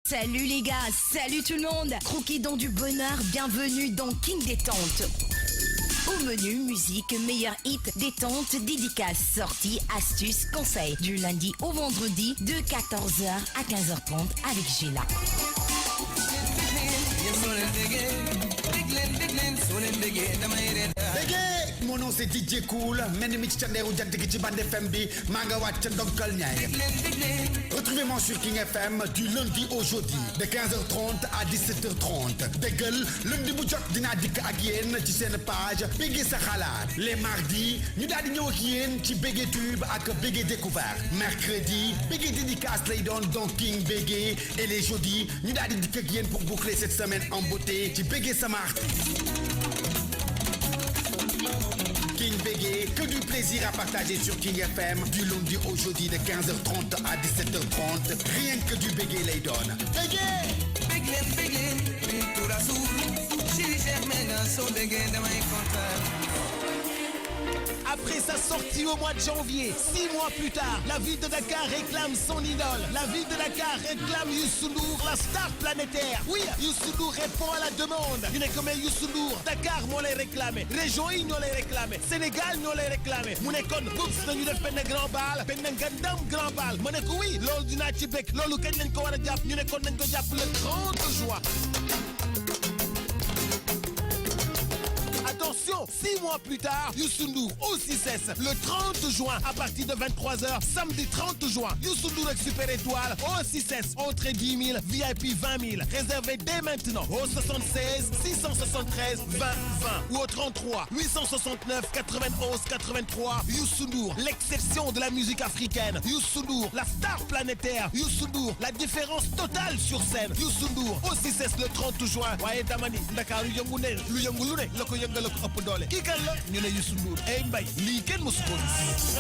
Salut les gars, salut tout le monde. Croquis dans du bonheur, bienvenue dans King Détente. Au menu, musique, meilleur hit, détente, dédicace, sorties, astuces, conseils. Du lundi au vendredi de 14h à 15h30 avec Gila. Mon nom c'est DJ Cool, retrouvez-moi sur King FM du lundi au jeudi de 15h30 à 17h30. Dégueul, lundi bu jot dinaa dikk ak yéen ci seen page Bégué sa xalaat. Les mardis ñu daal di ñëw ak yéen ci Bégué Tube ak Bégué Découverte. Mercredi Bégué Dédicace lay doon donc King Bégué, et les jeudis ñu daal di dikk ak yéen pour boucler cette semaine en beauté ci Bégué sama artiste. King Bégué, que du plaisir à partager sur King FM du lundi au jeudi de 15h30 à 17h30. Rien que du Bégué lay donne. Bégué! Bégué, tout la soul. Chérie Germaine, son Bégué de my contact. Après sa sortie au mois de janvier, 6 mois plus tard, la ville de Dakar réclame son idole. La ville de Dakar réclame Youssou Ndour, la star planétaire. Oui, Youssou Ndour répond à la demande. Il est comme Youssou Ndour, Dakar moo lay réclamé, région yi ñoo lay réclamé, Sénégal ñoo lay réclamé. Mu ne kon boops nañu def benn grand bal, benn ngandam grand bal. Ma ne ko oui, loolu dinaa ci bekk, loolu kañ lañ ko war a jàpp. Ñu ne kon nañ ko jàpp le 30 juin. Attention, 6 mois plus tard, Youssou Ndour au 6S, le 30 juin à partir de 23h, samedi 30 juin, Youssou Ndour avec Super Étoile au 6S, entrée 10 000, VIP 20 000, réservé dès maintenant au 76 673 20 20 ou au 33 869 91 83. Youssou Ndour, l'exception de la musique africaine. Youssou Ndour, la star planétaire. Youssou Ndour, la différence totale sur scène. Youssou Ndour au 6S le 30 juin. Waaye damani Dakar lu yëngu lu ne la ko yëngal la ko ëpp doole. Kii kan la ñu ne Youssou Ndour. Ey Mbay lii kenn mosu ko gis.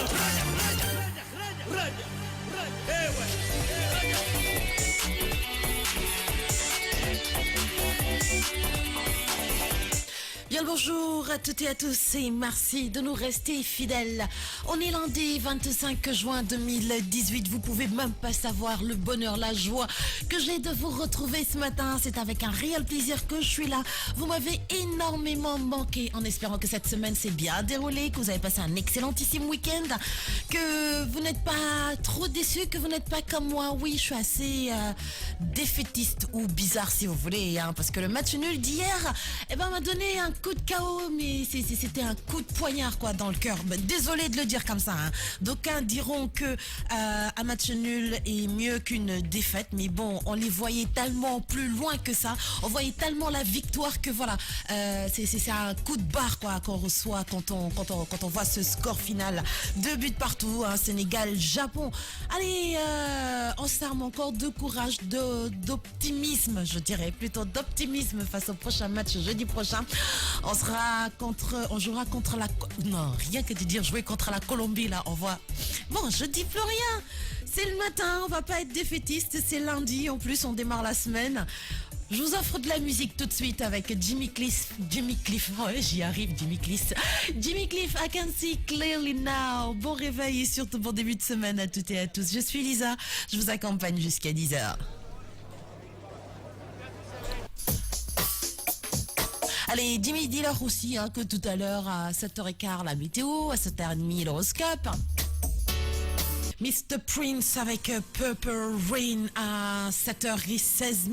Bien le bonjour à toutes et à tous et merci de nous rester fidèles. On est lundi 25 juin 2018. Vous pouvez même pas savoir le bonheur, la joie que j'ai de vous retrouver ce matin. C'est avec un réel plaisir que je suis là. Vous m'avez énormément manqué, en espérant que cette semaine s'est bien déroulée, que vous avez passé un excellentissime week-end, que vous n'êtes pas trop déçus, que vous n'êtes pas comme moi. Oui, je suis assez défaitiste ou bizarre si vous voulez, hein, parce que le match nul d'hier m'a donné un coup de KO, mais c'était un coup de poignard quoi dans le cœur. Désolé de le dire comme ça, hein. D'aucuns diront que un match nul est mieux qu'une défaite, mais bon, on les voyait tellement plus loin que ça. On voyait tellement la victoire que voilà, c'est un coup de barre quoi qu'on reçoit quand on voit ce score final. 2 buts partout, hein, Sénégal, Japon. Allez, on s'arme encore de courage, d'optimisme, je dirais plutôt d'optimisme face au prochain match jeudi prochain. On jouera contre la... Non, rien que de dire jouer contre la Colombie, là, on voit... Bon, je dis plus rien. C'est le matin, on va pas être défaitiste, c'est lundi, en plus, on démarre la semaine. Je vous offre de la musique tout de suite avec Jimmy Cliff, ouais, j'y arrive, Jimmy Cliff, I can see clearly now. Bon réveil et surtout bon début de semaine à toutes et à tous. Je suis Lisa, je vous accompagne jusqu'à 10h. Allez, Jimmy dis-leur aussi hein, que tout à l'heure à 7h15 la météo, à 7h30 l'horoscope. Mr. Prince avec Purple Rain à 7h16.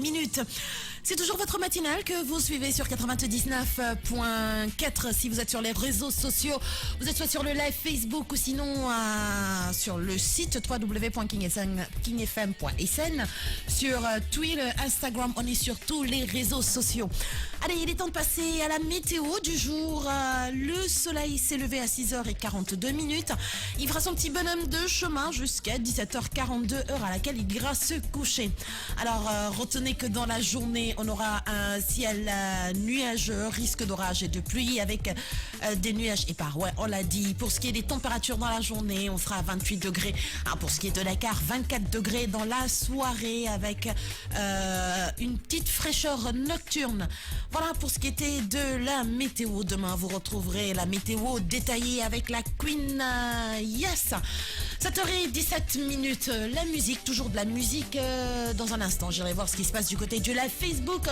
C'est toujours votre matinale que vous suivez sur 99.4. Si vous êtes sur les réseaux sociaux, vous êtes soit sur le live Facebook ou sinon sur le site www.kingfm.sn. Sur Twitter, Instagram, on est sur tous les réseaux sociaux. Allez, il est temps de passer à la météo du jour. Le soleil s'est levé à 6h42. Il fera son petit bonhomme de chemin jusqu'à 17h42, heure à laquelle il ira se coucher. Alors, retenez que dans la journée, on aura un ciel nuageux, risque d'orage et de pluie avec des nuages épars. Ouais, on l'a dit. Pour ce qui est des températures dans la journée, on sera à 28 degrés. Ah, pour ce qui est de Dakar, 24 degrés dans la soirée avec une petite fraîcheur nocturne. Voilà pour ce qui était de la météo. Demain, vous retrouverez la météo détaillée avec la Queen Yes. 7h 17 minutes, la musique, toujours de la musique. Dans un instant, j'irai voir ce qui se passe du côté du live Facebook.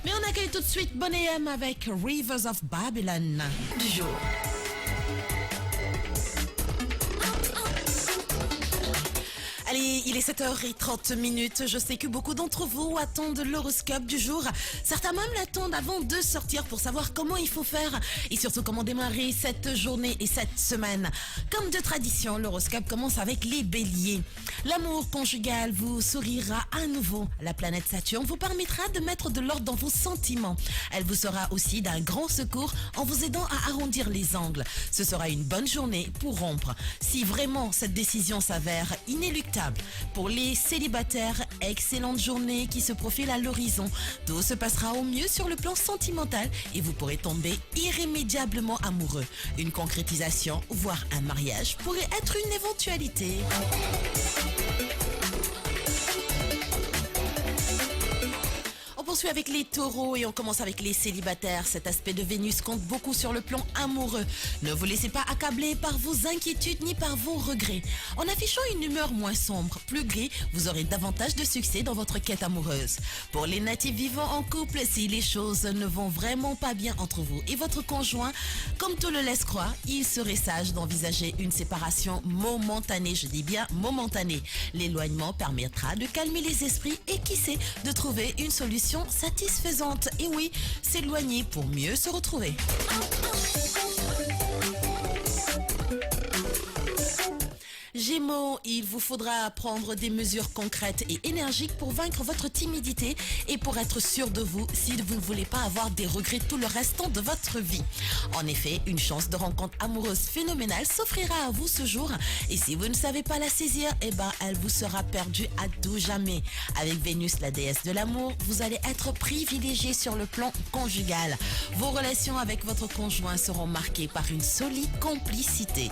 Mais on accueille tout de suite Bonnet M avec Rivers of Babylon du jour. Allez, il est 7h30. Je sais que beaucoup d'entre vous attendent l'horoscope du jour. Certains même l'attendent avant de sortir pour savoir comment il faut faire et surtout comment démarrer cette journée et cette semaine. Comme de tradition, l'horoscope commence avec les béliers. L'amour conjugal vous sourira à nouveau. La planète Saturne vous permettra de mettre de l'ordre dans vos sentiments. Elle vous sera aussi d'un grand secours en vous aidant à arrondir les angles. Ce sera une bonne journée pour rompre. Si vraiment cette décision s'avère inéluctable, pour les célibataires, excellente journée qui se profile à l'horizon. Tout se passera au mieux sur le plan sentimental et vous pourrez tomber irrémédiablement amoureux. Une concrétisation, voire un mariage, pourrait être une éventualité. On poursuit avec les taureaux et on commence avec les célibataires. Cet aspect de Vénus compte beaucoup sur le plan amoureux. Ne vous laissez pas accabler par vos inquiétudes ni par vos regrets. En affichant une humeur moins sombre, plus gaie, vous aurez davantage de succès dans votre quête amoureuse. Pour les natifs vivant en couple, si les choses ne vont vraiment pas bien entre vous et votre conjoint, comme tout le laisse croire, il serait sage d'envisager une séparation momentanée. Je dis bien momentanée. L'éloignement permettra de calmer les esprits et qui sait, de trouver une solution satisfaisante. Et oui, s'éloigner pour mieux se retrouver. Gémeaux, il vous faudra prendre des mesures concrètes et énergiques pour vaincre votre timidité et pour être sûr de vous si vous ne voulez pas avoir des regrets tout le restant de votre vie. En effet, une chance de rencontre amoureuse phénoménale s'offrira à vous ce jour et si vous ne savez pas la saisir, elle vous sera perdue à tout jamais. Avec Vénus, la déesse de l'amour, vous allez être privilégié sur le plan conjugal. Vos relations avec votre conjoint seront marquées par une solide complicité.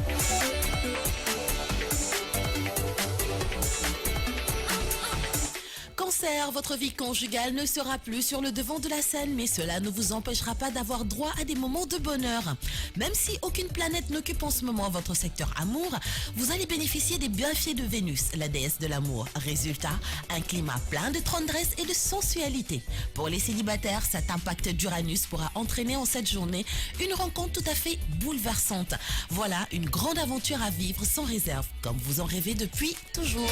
Cancer, votre vie conjugale ne sera plus sur le devant de la scène, mais cela ne vous empêchera pas d'avoir droit à des moments de bonheur. Même si aucune planète n'occupe en ce moment votre secteur amour, vous allez bénéficier des bienfaits de Vénus, la déesse de l'amour. Résultat, un climat plein de tendresse et de sensualité. Pour les célibataires, cet impact d'Uranus pourra entraîner en cette journée une rencontre tout à fait bouleversante. Voilà une grande aventure à vivre sans réserve, comme vous en rêvez depuis toujours.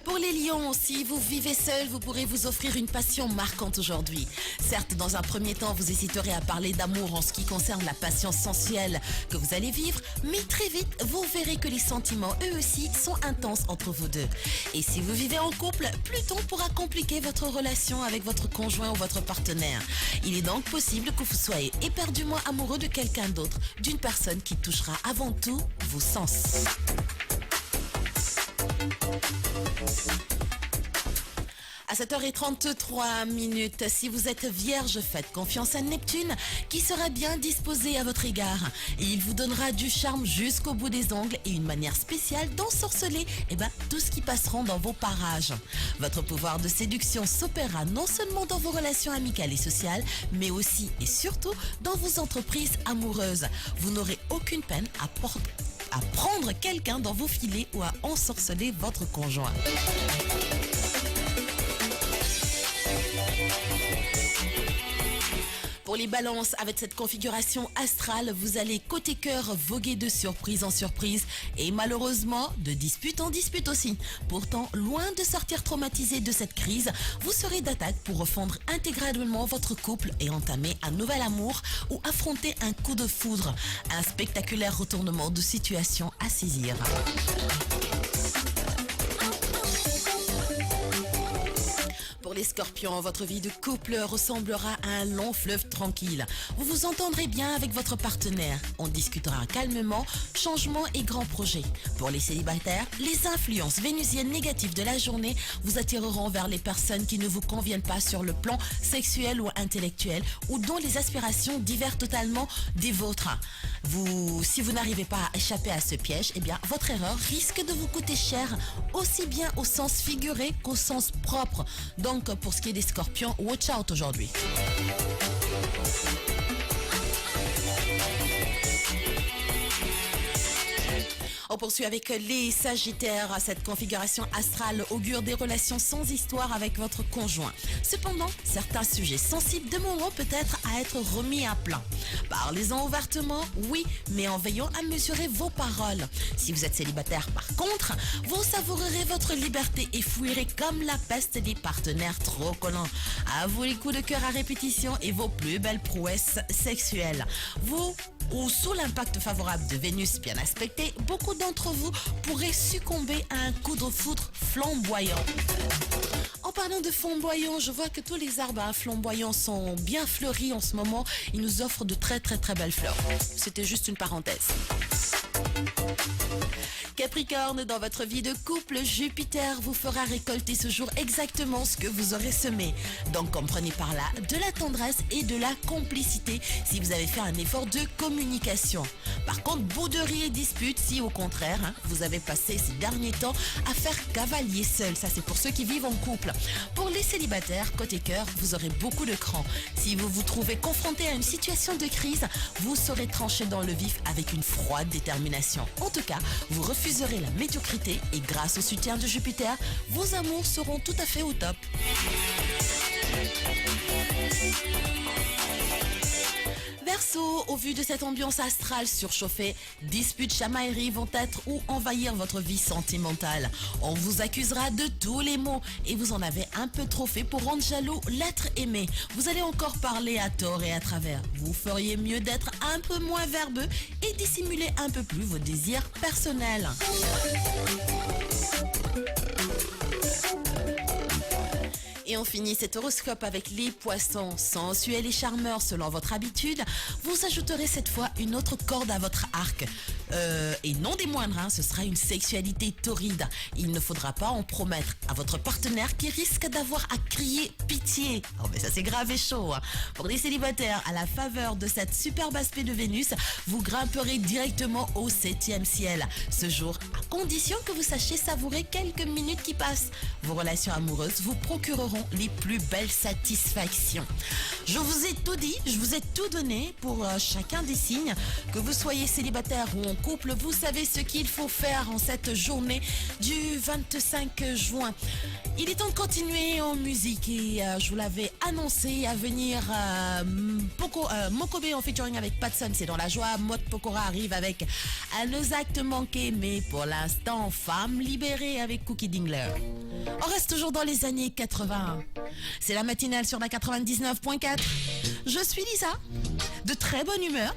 Pour les lions, si vous vivez seul, vous pourrez vous offrir une passion marquante aujourd'hui. Certes, dans un premier temps, vous hésiterez à parler d'amour en ce qui concerne la passion sensuelle que vous allez vivre, mais très vite, vous verrez que les sentiments, eux aussi, sont intenses entre vous deux. Et si vous vivez en couple, Pluton pourra compliquer votre relation avec votre conjoint ou votre partenaire. Il est donc possible que vous soyez éperdument amoureux de quelqu'un d'autre, d'une personne qui touchera avant tout vos sens. À 7h33, si vous êtes vierge, faites confiance à Neptune qui sera bien disposé à votre égard. Et il vous donnera du charme jusqu'au bout des ongles et une manière spéciale d'ensorceler tout ce qui passeront dans vos parages. Votre pouvoir de séduction s'opérera non seulement dans vos relations amicales et sociales, mais aussi et surtout dans vos entreprises amoureuses. Vous n'aurez aucune peine à prendre quelqu'un dans vos filets ou à ensorceler votre conjoint. Pour les balances, avec cette configuration astrale, vous allez côté cœur voguer de surprise en surprise et malheureusement de dispute en dispute aussi. Pourtant, loin de sortir traumatisé de cette crise, vous serez d'attaque pour refondre intégralement votre couple et entamer un nouvel amour ou affronter un coup de foudre. Un spectaculaire retournement de situation à saisir. Pour les scorpions, votre vie de couple ressemblera à un long fleuve tranquille. Vous vous entendrez bien avec votre partenaire. On discutera calmement, changements et grands projets. Pour les célibataires, les influences vénusiennes négatives de la journée vous attireront vers les personnes qui ne vous conviennent pas sur le plan sexuel ou intellectuel ou dont les aspirations diffèrent totalement des vôtres. Si vous n'arrivez pas à échapper à ce piège, votre erreur risque de vous coûter cher, aussi bien au sens figuré qu'au sens propre. Donc, pour ce qui est des scorpions, watch out aujourd'hui. On poursuit avec les Sagittaires. Cette configuration astrale augure des relations sans histoire avec votre conjoint. Cependant, certains sujets sensibles demanderont peut-être à être remis à plat. Parlez-en ouvertement, oui, mais en veillant à mesurer vos paroles. Si vous êtes célibataire, par contre, vous savourerez votre liberté et fuirez comme la peste des partenaires trop collants. À vous les coups de cœur à répétition et vos plus belles prouesses sexuelles. Vous ou sous l'impact favorable de Vénus bien aspecté, beaucoup d'entre vous pourraient succomber à un coup de foudre flamboyant. En parlant de flamboyant, je vois que tous les arbres flamboyants sont bien fleuris en ce moment. Ils nous offrent de très belles fleurs. C'était juste une parenthèse. Capricorne, dans votre vie de couple, Jupiter vous fera récolter ce jour exactement ce que vous aurez semé. Donc comprenez par là de la tendresse et de la complicité si vous avez fait un effort de communication. Par contre, bouderie et dispute si au contraire, vous avez passé ces derniers temps à faire cavalier seul. Ça c'est pour ceux qui vivent en couple. Pour les célibataires, côté cœur, vous aurez beaucoup de cran. Si vous vous trouvez confronté à une situation de crise, vous saurez trancher dans le vif avec une froide détermination. En tout cas, vous refuserez la médiocrité et grâce au soutien de Jupiter, vos amours seront tout à fait au top. Verseau, au vu de cette ambiance astrale surchauffée, disputes, chamailleries vont être ou envahir votre vie sentimentale. On vous accusera de tous les maux et vous en avez un peu trop fait pour rendre jaloux l'être aimé. Vous allez encore parler à tort et à travers. Vous feriez mieux d'être un peu moins verbeux et dissimuler un peu plus vos désirs personnels. Et on finit cet horoscope avec les poissons. Sensuels et charmeurs selon votre habitude, vous ajouterez cette fois une autre corde à votre arc. Et non des moindres, ce sera une sexualité torride. Il ne faudra pas en promettre à votre partenaire qui risque d'avoir à crier pitié. Oh mais ça c'est grave et chaud. Pour les célibataires, à la faveur de cette superbe aspect de Vénus, vous grimperez directement au 7e ciel. Ce jour, à condition que vous sachiez savourer quelques minutes qui passent. Vos relations amoureuses vous procureront les plus belles satisfactions. Je vous ai tout dit, je vous ai tout donné pour chacun des signes. Que vous soyez célibataire ou en couple, vous savez ce qu'il faut faire en cette journée du 25 juin. Il est temps de continuer en musique et je vous l'avais annoncé à venir Mokobe en featuring avec Patson, c'est dans la joie. Mode Pokora arrive avec à nos actes manqués, mais pour l'instant, Femme libérée avec Cookie Dingler. On reste toujours dans les années 80. C'est la matinale sur la 99.4. Je suis Lisa, de très bonne humeur.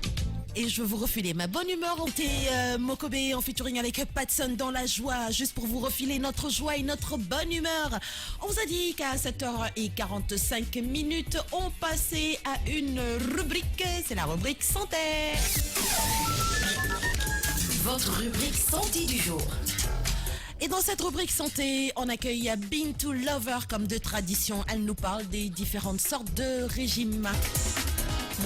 Et je veux vous refiler ma bonne humeur. On était Mokobe en featuring avec Patson dans la joie, juste pour vous refiler notre joie et notre bonne humeur. On vous a dit qu'à 7h45, on passait à une rubrique, c'est la rubrique santé. Votre rubrique santé du jour. Et dans cette rubrique santé, on accueille Bintou Lover comme de tradition. Elle nous parle des différentes sortes de régimes.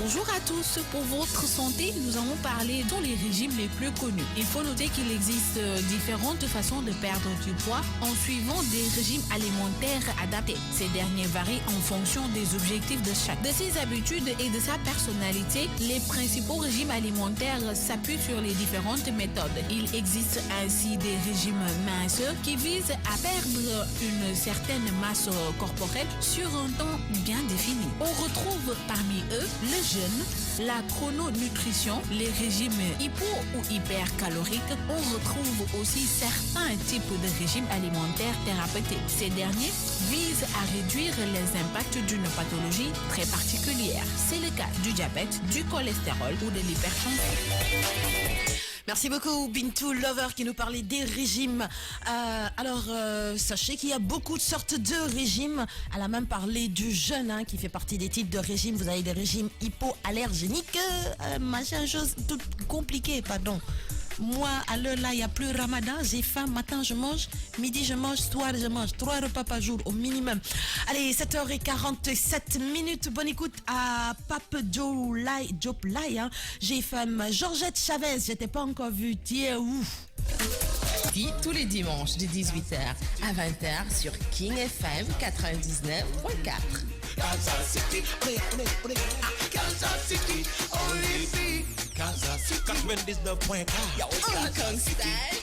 Bonjour à tous, pour votre santé, nous allons parler de les régimes les plus connus. Il faut noter qu'il existe différentes façons de perdre du poids en suivant des régimes alimentaires adaptés. Ces derniers varient en fonction des objectifs de chaque. De ses habitudes et de sa personnalité, les principaux régimes alimentaires s'appuient sur les différentes méthodes. Il existe ainsi des régimes minces qui visent à perdre une certaine masse corporelle sur un temps bien défini. On retrouve parmi eux le jeûne, la chrononutrition, les régimes hypo ou hypercaloriques. On retrouve aussi certains types de régimes alimentaires thérapeutiques. Ces derniers visent à réduire les impacts d'une pathologie très particulière. C'est le cas du diabète, du cholestérol ou de l'hypertension. Merci beaucoup Bintou Lover qui nous parlait des régimes. Sachez qu'il y a beaucoup de sortes de régimes. Elle a même parlé du jeûne qui fait partie des types de régimes. Vous avez des régimes hypoallergéniques, machin chose tout compliqué, pardon. Moi, à l'heure là, il n'y a plus Ramadan. J'ai faim, matin je mange, midi je mange, soir je mange. 3 repas par jour au minimum. Allez, 7h47. Bonne écoute à Pape Joe Lai. J'ai faim. Georgette Chavez, je t'ai pas encore vu. Tu es où? Tous les dimanches de 18h à 20h sur King FM 99.4. Kansas City, Kansas City, only Gaza City 99.4 Hong Kong style.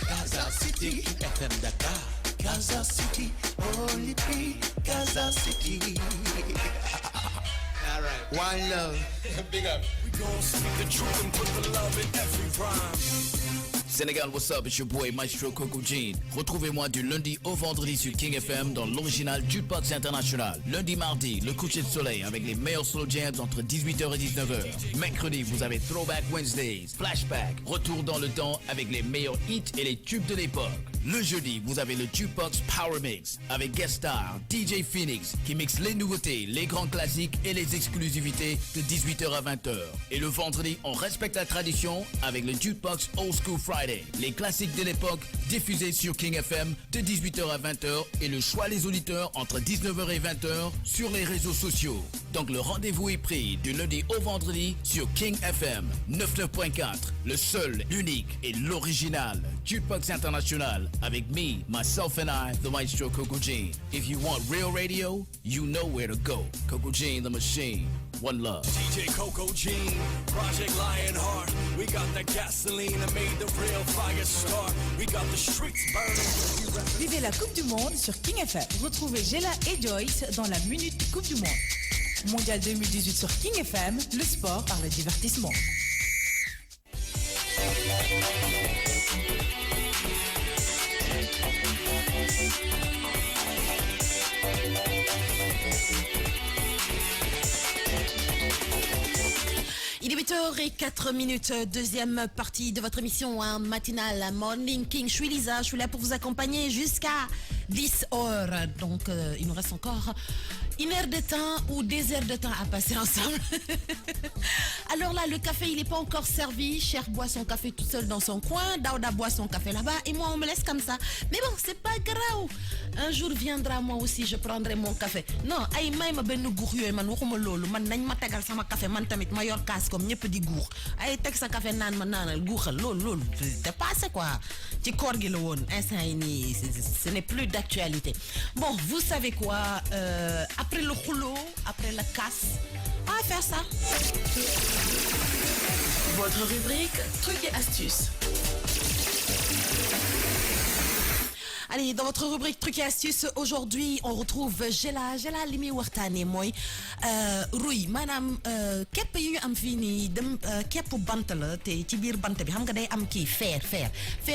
Gaza City FM Dakar Gaza City only be Gaza City. All right. One love. Big up. We gon' speak the truth and put the love in every rhyme. Sénégal, what's up? It's your boy Maestro Coco Jean. Retrouvez-moi du lundi au vendredi sur King FM dans l'original Jukebox International. Lundi, mardi, le coucher de soleil avec les meilleurs slow jams entre 18h et 19h. Mercredi, vous avez Throwback Wednesdays, Flashback, retour dans le temps avec les meilleurs hits et les tubes de l'époque. Le jeudi, vous avez le Jukebox Power Mix avec guest star DJ Phoenix qui mixe les nouveautés, les grands classiques et les exclusivités de 18h à 20h. Et le vendredi, on respecte la tradition avec le Jukebox Old School Friday. Les classiques de l'époque diffusés sur King FM de 18h à 20h et le choix des auditeurs entre 19h et 20h sur les réseaux sociaux. Donc le rendez-vous est pris du lundi au vendredi sur King FM 99.4, le seul, l'unique et l'original Jukebox International avec me, myself and I, the Maestro Coco Jean. If you want real radio, you know where to go. Coco Jean, the machine. One love. DJ Coco Jean, Project Lionheart. We got the gasoline that made the real fire start. We got the streets burning. Vivez la Coupe du Monde sur King FM. Retrouvez Gela et Joyce dans la Minute Coupe du Monde. Mondial 2018 sur King FM, le sport par le divertissement. Il est 8h04, deuxième partie de votre émission matinale Morning King. Je suis Lisa, je suis là pour vous accompagner jusqu'à 10h. Donc il nous reste encore une heure de temps ou des heures de temps à passer ensemble. Alors là, le café, il n'est pas encore servi. Cher boit son café tout seul dans son coin. Daouda boit son café là-bas. Et moi, on me laisse comme ça. Mais bon, c'est pas grave. Un jour viendra, moi aussi, je prendrai mon café. Non, ay may ma benn gour yoy man waxuma lolu man nañ ma tégal sama café man tamit ma yor kaas comme ñepp di gour. Ay tek sa café naan ma naanal guuxal lolu c'est passé quoi. Ci koor gi la woon instant yi nii ce n'est plus d'actualité. Bon, vous savez quoi, après le rouleau, après la casse, on va faire ça. Votre rubrique trucs et astuces. Allez, dans votre rubrique trucs et astuces, aujourd'hui, on retrouve Gela limi waxtane moy rouy manam kep yu am fi ni dem kep bant la te ci bir bant bi xam nga day am ki fer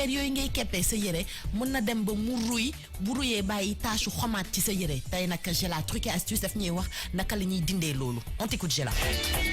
yoy ngay kepé sa yéré mën na dem ba mu rouy bu rouyé bayyi tachu xomat ci sa yéré tay nak Gela trucs et astuces daf ñuy wax naka la ñuy dindé lolu. On t'écoute Gela.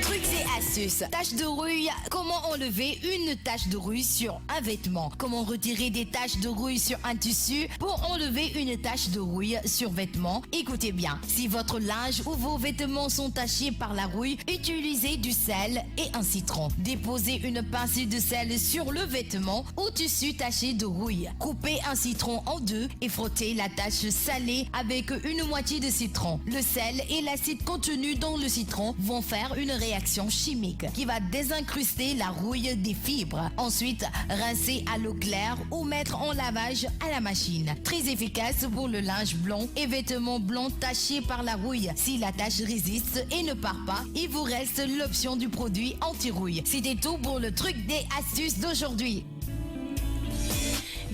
Trucs et astuces. Tache de rouille. Comment enlever une tache de rouille sur un vêtement? Comment retirer des taches de rouille sur un tissu? Pour enlever une tache de rouille sur vêtement, écoutez bien. Si votre linge ou vos vêtements sont tachés par la rouille, utilisez du sel et un citron. Déposez une pincée de sel sur le vêtement ou tissu taché de rouille. Coupez un citron en deux et frottez la tache salée avec une moitié de citron. Le sel et l'acide contenu dans le citron vont faire une réaction chimique qui va désincruster la rouille des fibres. Ensuite, rincer à l'eau claire ou mettre en lavage à la machine. Très efficace pour le linge blanc et vêtements blancs tachés par la rouille. Si la tache résiste et ne part pas, il vous reste l'option du produit anti-rouille. C'était tout pour le truc des astuces d'aujourd'hui.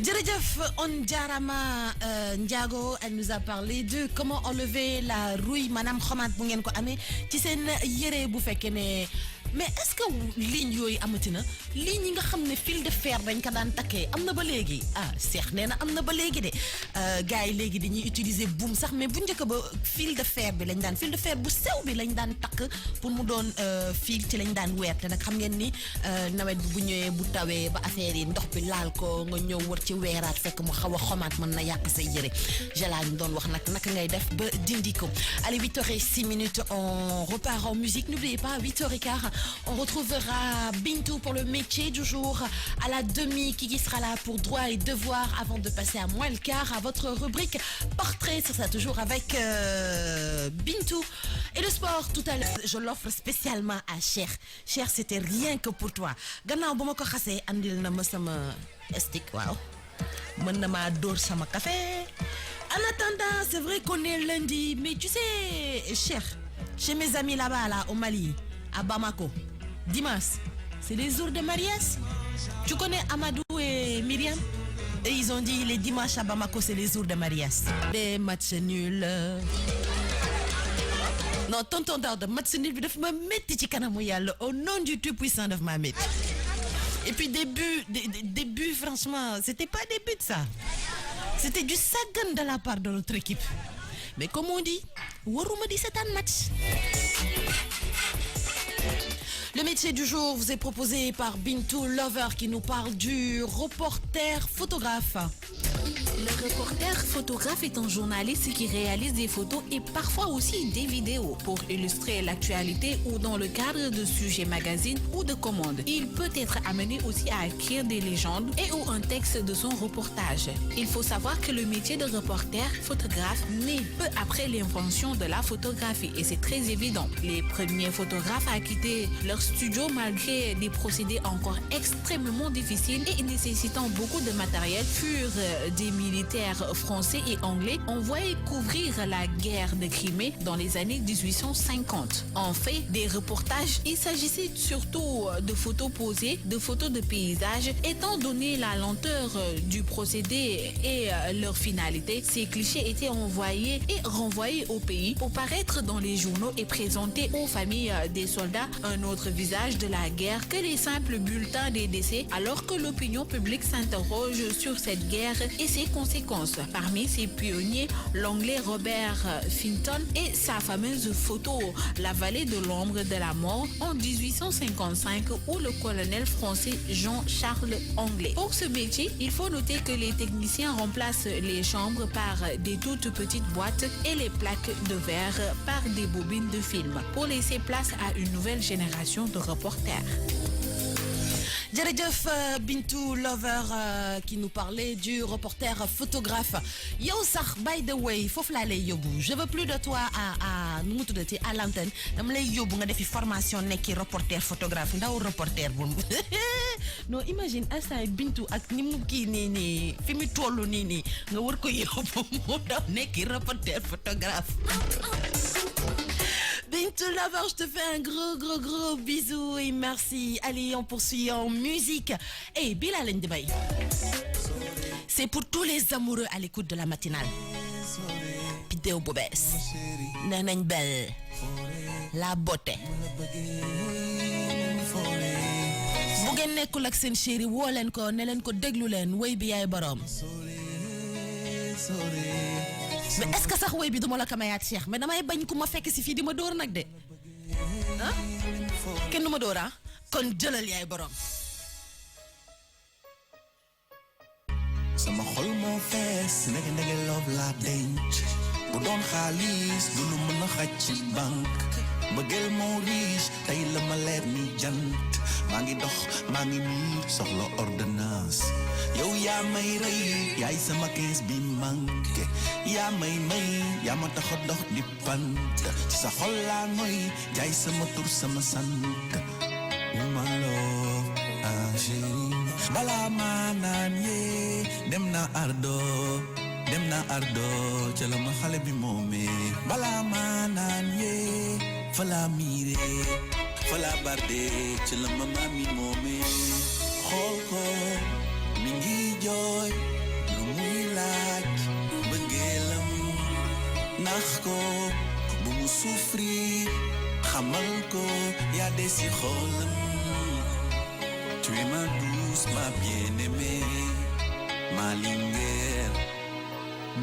Djeredjef Ondiarama Ndiago, elle nous a parlé de comment enlever la rouille manam xomat bu ngeen ko amé ci sen yéré bu fekké né. Mais est-ce que ligne yoy amatina ligne yi nga xamné fil de fer dañ ko daan takké amna ba légui ah Cheikh néna amna ba légui dé gaay légui dañuy utiliser boom sax mais bu ñëk ba fil de fer bi lañ daan fil de fer bu sew bi lañ daan tak pour mu doon fil ci lañ daan wër té nak xam ngeen ni nawet bi bu ñëwé bu tawé ba affaire yi ndox bi laal ko nga ñëw wër ci wérat fekk mu xawa xomat mën na yak say yéré Gela ñu doon wax nak naka ngay def ba dindi ko. Allez, 8h06, on repart en musique. N'oubliez pas, 8h15, on retrouvera Bintou pour le métier du jour. À la demi, qui sera là pour droit et devoir avant de passer à moins le quart à votre rubrique portrait. Ça sera toujours avec Bintou. Et le sport, tout à l'heure, je l'offre spécialement à Cher. Cher, c'était rien que pour toi. Gannaaw bu ma ko xassé andil na ma sama stick, waaw. Mën na ma dóor sama café. En attendant, c'est vrai qu'on est lundi, mais tu sais, Cher, chez mes amis là-bas, là, au Mali, à Bamako, Dimanche, c'est les jours de mariage. Tu connais Amadou et Myriam? Et ils ont dit les dimanches à Bamako, c'est les jours de mariage. Des matchs nuls. Non, tonton Daouda, match nul, daf ma metti ci kanamu Yalla, au nom du Tout puissant daf ma metti. Et puis début, franchement, c'était pas des buts ça. C'était du sagan de la part de notre équipe. Mais comme on dit, waruma di setan match. Le métier du jour vous est proposé par Bintou Lover qui nous parle du reporter photographe. Le reporter photographe est un journaliste qui réalise des photos et parfois aussi des vidéos pour illustrer l'actualité ou dans le cadre de sujets magazines ou de commandes. Il peut être amené aussi à écrire des légendes et ou un texte de son reportage. Il faut savoir que le métier de reporter photographe naît peu après l'invention de la photographie et c'est très évident. Les premiers photographes à quitter leur studio malgré des procédés encore extrêmement difficiles et nécessitant beaucoup de matériel furent des militaires français et anglais envoyés couvrir la guerre de Crimée dans les années 1850. En fait, des reportages, il s'agissait surtout de photos posées, de photos de paysages. Étant donné la lenteur du procédé et leur finalité, ces clichés étaient envoyés et renvoyés au pays pour paraître dans les journaux et présenter aux familles des soldats un autre visage de la guerre que les simples bulletins des décès, alors que l'opinion publique s'interroge sur cette guerre et ses conséquences. Parmi ces pionniers, l'anglais Robert Finton et sa fameuse photo La vallée de l'ombre de la mort en 1855 où le colonel français Jean-Charles Anglais. Pour ce métier, il faut noter que les techniciens remplacent les chambres par des toutes petites boîtes et les plaques de verre par des bobines de film pour laisser place à une nouvelle génération de reporters. Djeredjeuf Bintou Lover qui nous parlait du reporter photographe. Yo sax, by the way, fof la lay yobou. Je veux plus de toi à l'antenne. Dama lay yobou nga defi formation nekki reporter photographe ndaw reporter bu. Non, imagine instant Bintou ak ni mu ki ni fi mi tollu ni nga war ko yobou mo daw nekki reporter photographe. Bintou Lover, je te fais un gros bisou et merci. Allez, on poursuit en musique. Hey, Bilal Ndebay. C'est pour tous les amoureux à l'écoute de la matinale. Pidéo Bobès. Nenañ Belle. La beauté. Bu ngeen nekkul ak seen chéri woo leen ko ne leen ko déglu leen woy bi yaay borom. Mais est-ce que sax woy bi duma la ko mayaat Cheikh mais damay bañ ku ma fekk si fii di ma dóor nag de ah kenn du ma dóor ah kon jëlal yaay borom. sama xol moo fees ndege love la denc bu doon xaalis du lu mën a xaj ci banque bëggeel moo riche tey la ma leer ni jant maa ngi dox maa ngi miir soxla ordonnance yow yaa may rey yaay sama kees bi manqué yaa may yaa ma tax a dox di pant ci sa xol laa ngoy jaay sama tur sama sant ma love chéri balaa maa naan yee dem na ardo ca la ma xale bi moomee balaa maa naan yee fa la miire fa la barde ca la ma maami moomee xool ko mi ngi jooy lu muy laaj bëggeelam nax ko bu mu souffrir xamal ko yaa des ci xolam tu es ma douce ma bien-aimée ma linguère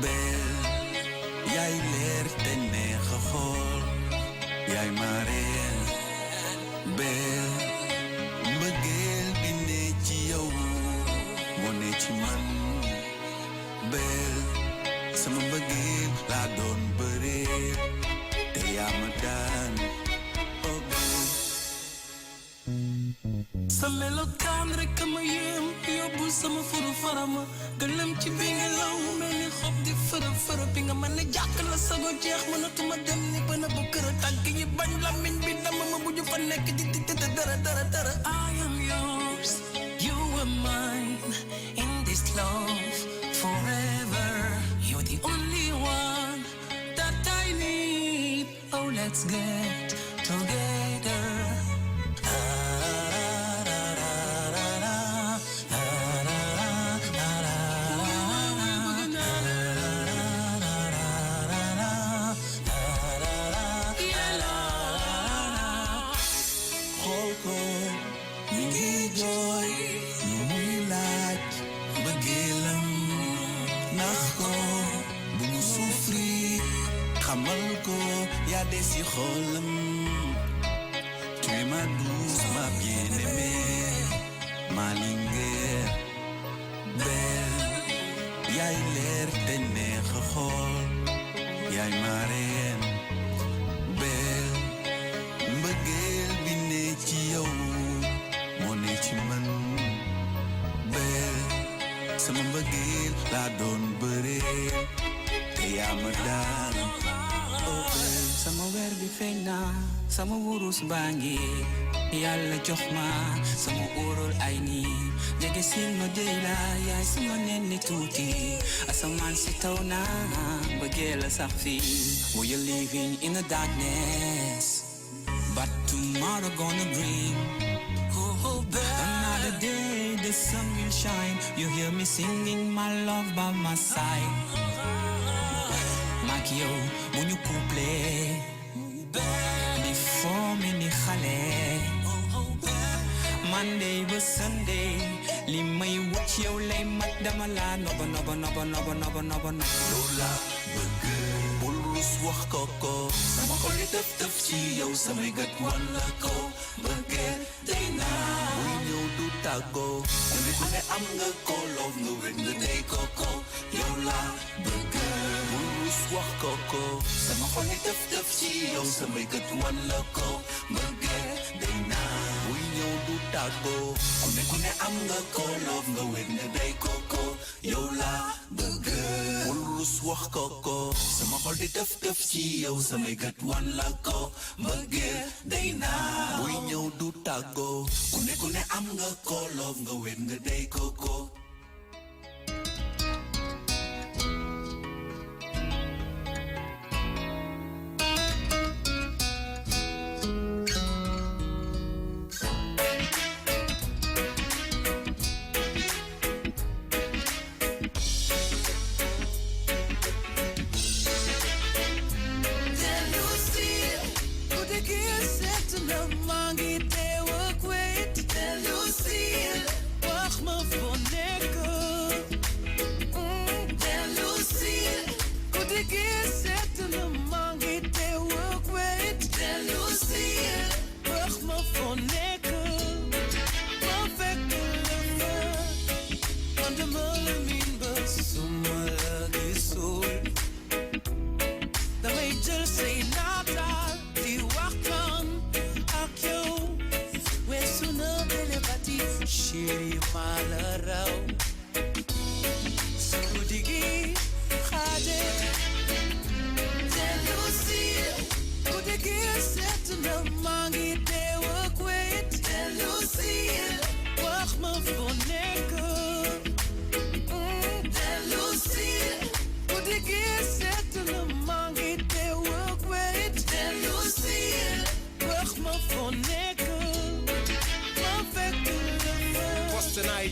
belle yaay leer te neex a xool yaay ma reine belle mbëggeel bi ne ci yow moo ne ci man belle sama mbëggeel laa doon bëree te yaa ma daan oh belle sa melokaan rek ma yéem yóbbu sama furu farama gëlëm ci bi nga law mel ni xob di fërë bi nga mën ne jàkk la sago jeex mënatuma dem ni bëna bu kër tànk yi bañ lamiñ bi dama ma buju fa nekk di dara I am yours you are mine in this love forever you're the only one that I need oh let's get together boy nu muy laaj bëggeelam nax ko bu mu souffrir xamal ko yaa des ci xolam tu es ma douce ma bien-aimée ma linguère belle yaay leer te neex a xool yaay ma reine belle mbëggeel bi ne ci yow moo ne ci man belle sama mbëggeel laa doon bëree te yaa ma daan oh belle sama weer bi feeñ na sama wurus baa ngi yàlla jox ma sama óorol ay nii jege si ma dey la yaay sama nen ni tuuti asamaan si taw na bëggee la sax fii we are living in the darkness but tomorrow gonna bring another day the sun will shine you hear me singing my love by my side maak yow bu ñu couplé di foome ni xale Monday ba Sunday li may wut yow lay mat dama la noba yow la bëgg bul rus wax ko sama xol yi tëf ci yow samay gët wan la ko bëggee day naa buy ñëw du tàggoo ku ne am nga ko love nga wet nga day ko yow la bëgg bul rus wax ko sama xol yi tëf ci yow samay gët wan la ko bëggee day naa buy ñëw du tàggoo ku ne am nga ko love nga wet nga day ko yow la bëgg bul rus wax ko sama xol di tëf ci yow samay gët wan la ko bëggee day naa buy ñëw du tàggoo ku ne am nga ko love nga wet nga day ko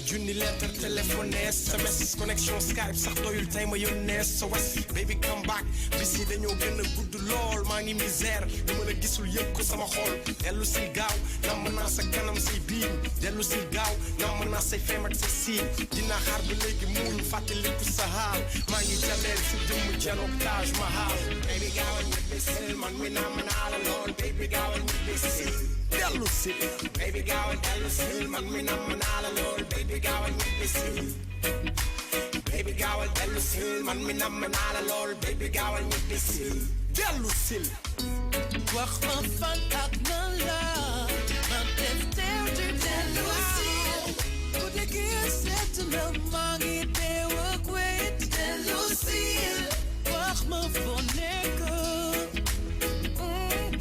junni lettre téléphone SMS connexion Skype sax doyul tey ma yónnee sa was baby come back bis yi dañoo gën a gudd lool maa ngi misère li ma la gisul yëpp ko sama xol dellu si gaaw namm naa sa kanam say biir dellu si gaaw namm naa say feem ak sa siin dinaa xaar ba léegi muñ fàttaliku sa xaal maa ngi jaleel si jëmm janook Taj Mahal baby gaawal ñibbisil man mi namm naa la lool baby gaawal ñibbisil dellu si baby gaawal dellu si man mi namm naa la lool baby gaawal ñibbisil baby gaawal dellu si man mi namm naa la lool baby gaawal ñibbisil dellu si wax ma fan ak nan la ma def teew di dellu si ku déggee seet na maa ngi teew ak wet dellu si wax ma foo nekk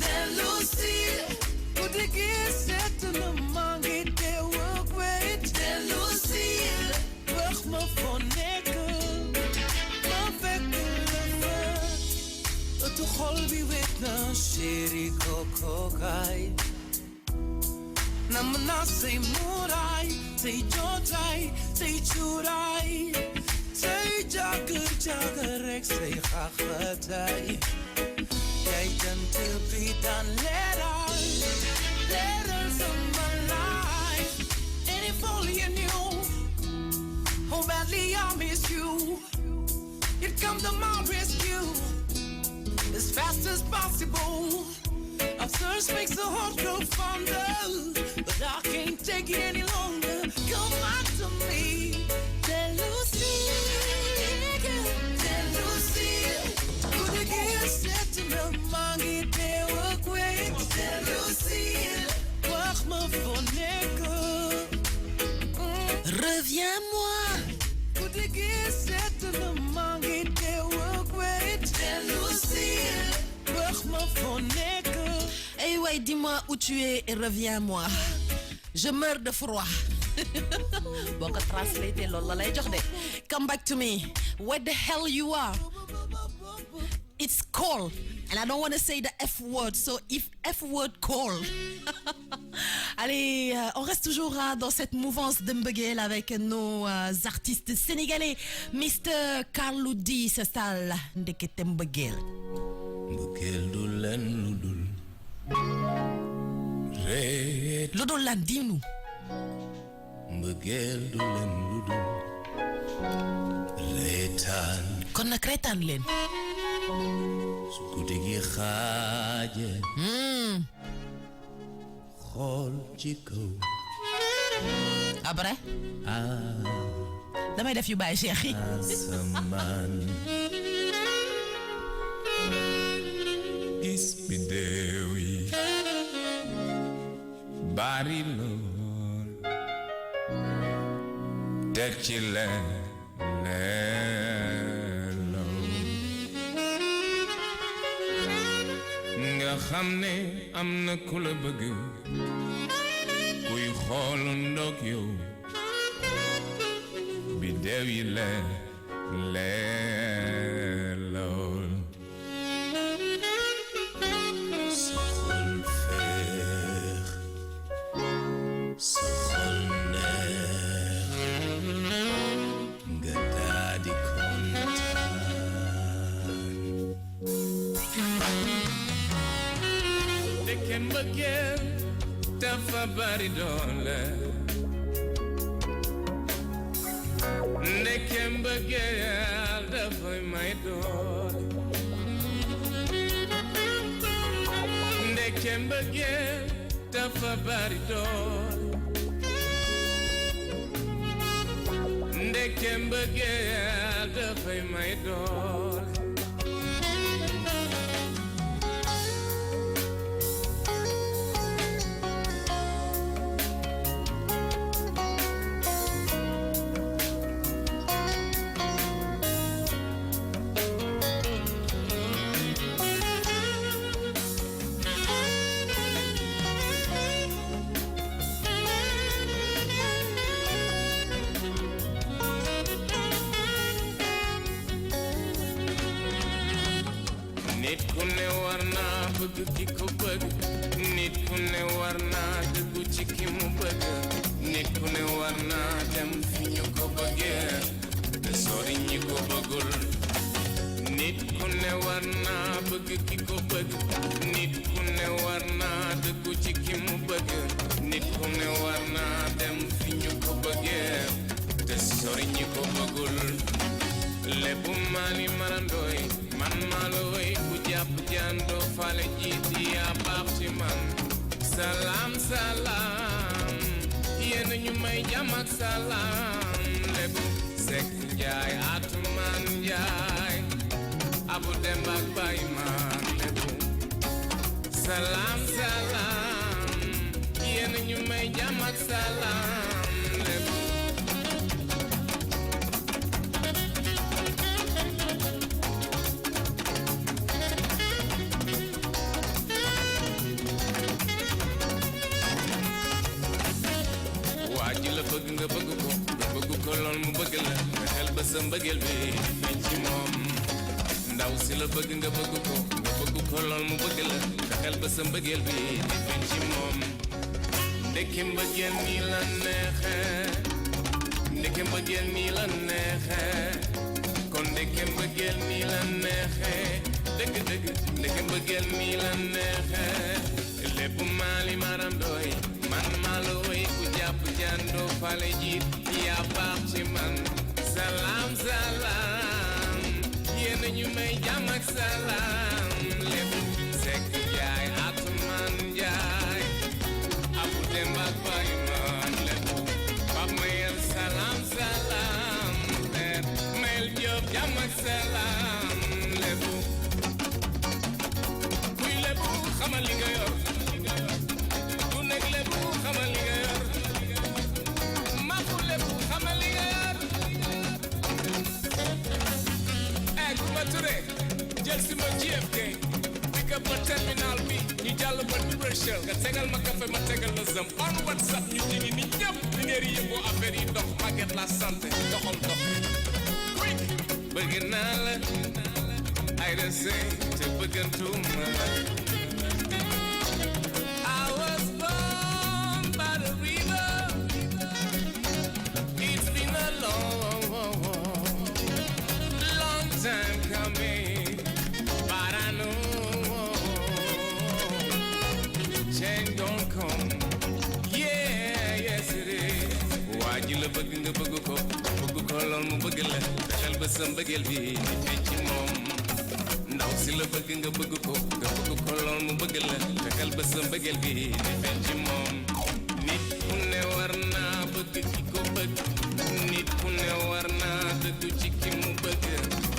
dellu si ku déggee seet na maa ngi teew ak wet dellu si wax ma foo nekk ma fekk la fa ëttu xol bi wet na chéri koko kay nam na say muray say jotaay say churay say jagar rek say xaxataay yay jant bi daan leeral some my life any you. It come to my rescue as fast as possible. Our thirst makes the heart grow fonder, but I can't take it any longer. Come back to me, tell Lucille, tell Lucille. Could I get set to the money they work with? Tell Lucille, wacht me voor niks. Reviens-moi. Could I get set to the money they work with? Tell Lucille, wacht me voor niks. Eh ouais, dis-moi où tu es et reviens-moi. Je meurs de froid. Bon, que translate lol lay jox de. Come back to me. Where the hell you are? It's cold. And I don't want to say the F word, so if F word call. Allez, on reste toujours dans cette mouvance de mbëggeel avec nos artistes sénégalais. Mr. Carlou D s'installe ndekete mbëggeel. Mbëggeel du len lu dul reet. Lu dul lan diinu. Mbëggeel du len lu dul reetaan. Kon nag reetaan leen. Su guddi gi xaaje xool ci kaw. Après damay def yu bàyyi Cheikh yi. Asamaan gis biddew yi bari lool teg ci leen nga xam ne am na ku la bëgg kuy xool ndok yow biddew yi lool sa xol feex sa xol neex nga daa di kontaan. Ndeke mbëggeel dafa bari doole. Ndeke mbëggeel dafay may doole. Ndeke mbëggeel dafa bari doole. Ndeke mbëggeel dafay may doole. Nit ku ne war naa bëgg ki ko bëgg. Nit ku ne war naa dëggu ci ki mu bëgg. Nit ku ne war naa dem fi ñu ko bëggee te sori ñi ko bëggul. Nit ku ne war naa bëgg ki ko bëgg. Nit ku ne war naa dëggu ci ki mu bëgg. Nit ku ne war naa dem fi ñu ko bëggee te sori ñi ko bëggul. Lebu mali marandooy man maloy bu jàpp jando fale jiiti yaa baax ci man. Salaam salaam yéen ñu may jàmm ak salaam. Lebu Sekk Njaay Atumaan Njaay Abu Demba ak Baay Man. Lebu salaam salaam yéen ñu may jàmm ak salaam. Lebu la bëgg nga bëgg ko nga bëgg ko lool mu bëgg la nga xel ba sa mbëggeel bi feeñ ci moom. Ndaw si la bëgg nga bëgg ko nga bëgg ko lool mu bëgg la nga xel ba sa mbëggeel bi feeñ ci moom. Ndeke mbëggeel nii la neexee. Ndeke mbëggeel nii la neexee. Kon ndeke mbëggeel nii la neexee. Dëgg dëgg ndeke mbëggeel nii la neexee. Lépp maali maram doy man maloy ku jàpp jando fale jiit yaa baax ci man. Salaam salaam ñu may jàmm ak salaam lépp sekk jaay atuman jaay abu dem ak bay man lépp pap mayel salaam salaam leer mayel job jàmm ak salaam lépp kuy lépp xamal li nga yor ku nekk lépp xamal li nga yor maku lépp xamal li nga yor Kuma Touré jël si ma GFK pick up ma terminal bi ñu jàll ba Dubrechel nga tegal ma café ma tegal la zëm on WhatsApp ñu jigi ni ñëpp li ngeen yëngoo affaire yi dox Maguette la santé doxal dox quick bëgg naa la ay de sey te bëggantuma I was born by the river it's been a long time coming, but I know change don't come. Yeah, yes it is. Waa ji la bëgg nga bëgg ko lool mu bëgg la fexeel ba sa mbëggeel bi di feeñ ci moom. Ndaw si la bëgg nga bëgg ko lool mu bëgg la fexeel ba sa mbëggeel bi di feeñ ci moom. Nit ku ne war naa bëgg ki ko bëgg. Nit ku ne war naa dëggu ci ki mu bëgg.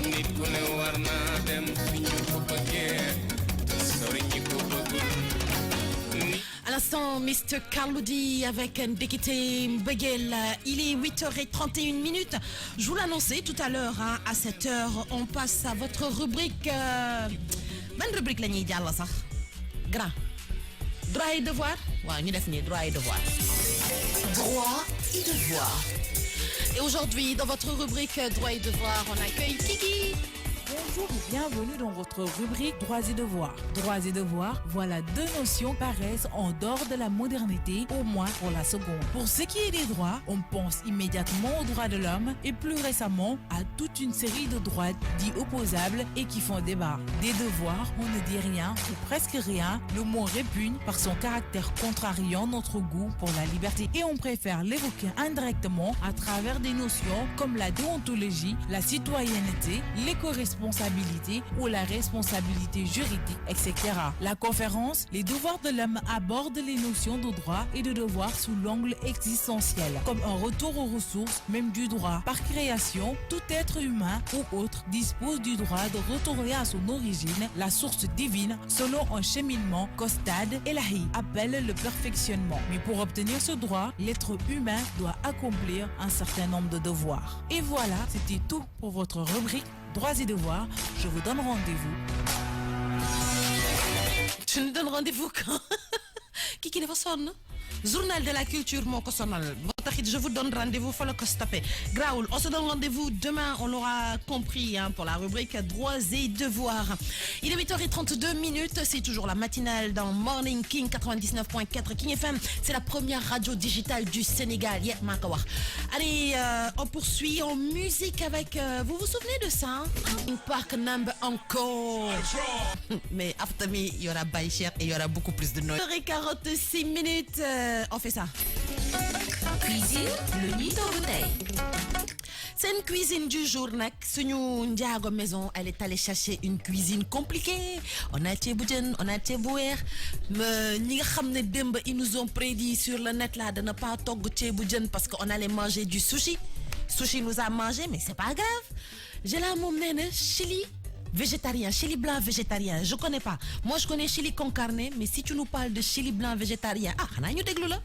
Nit ku ne war naa dem fi ñu ko bëggee sori ñi ko bëggul. À l'instant, Mr. Carlodi avec Ndekete Mbegel. Il est 8h31. Je vous l'annonçais tout à l'heure, hein, à 7h, on passe à votre rubrique. Bonne rubrique, la ñuy jàll sax. Grand. Droit et devoir. Ouais, ñu def ni droit et devoir. Droit et devoir. Et aujourd'hui, dans votre rubrique Droits et devoirs, on accueille Kiki. Bonjour et bienvenue dans votre rubrique Droits et devoirs. Droits et devoirs, voilà deux notions paraissent en dehors de la modernité, au moins pour la seconde. Pour ce qui est des droits, on pense immédiatement aux droits de l'homme et plus récemment à toute une série de droits dits opposables et qui font débat. Des devoirs, on ne dit rien ou presque rien. Le mot répugne par son caractère contrariant notre goût pour la liberté et on préfère l'évoquer indirectement à travers des notions comme la déontologie, la citoyenneté, l'éco-responsabilité ou la responsabilité juridique, etc. La conférence « Les devoirs de l'homme » aborde les notions de droit et de devoir sous l'angle existentiel, comme un retour aux ressources, même du droit. Par création, tout être humain ou autre dispose du droit de retourner à son origine, la source divine, selon un cheminement qu'Ostad Elahi appelle le perfectionnement. Mais pour obtenir ce droit, l'être humain doit accomplir un certain nombre de devoirs. Et voilà, c'était tout pour votre rubrique Droits et devoirs, je vous donne rendez-vous. Tu nous donnes rendez-vous quand? Kiki dafa sonn. Journal de la culture moo ko sonal. Je vous donne rendez-vous, faut le constater. Graoul, on se donne rendez-vous demain, on l'aura compris, hein, pour la rubrique Droits et devoirs. Il est 8h32, c'est toujours la matinale dans Morning King 99.4 King FM. C'est la première radio digitale du Sénégal. Yeah, Makawar. Allez, on poursuit en musique avec... vous vous souvenez de ça, hein? Park Number encore. Mais after me, il y aura Baïcher et il y aura beaucoup plus de noise. 46 minutes, on fait ça. Cuisine, le nid en bouteille. C'est une cuisine du jour, nak. Suñu Ndiago maison, elle est allée chercher une cuisine compliquée. On a tchéboujen, on a tchébouer. Mais ñi nga xamné demb ils nous ont prédit sur le net là de ne pas togg tchéboujen parce qu'on allait manger du sushi. Sushi nous a mangé, mais c'est pas grave. J'ai là mon nene chili végétarien, chili blanc végétarien. Je connais pas. Moi je connais chili con carne, mais si tu nous parles de chili blanc végétarien, xana ñu déglu la.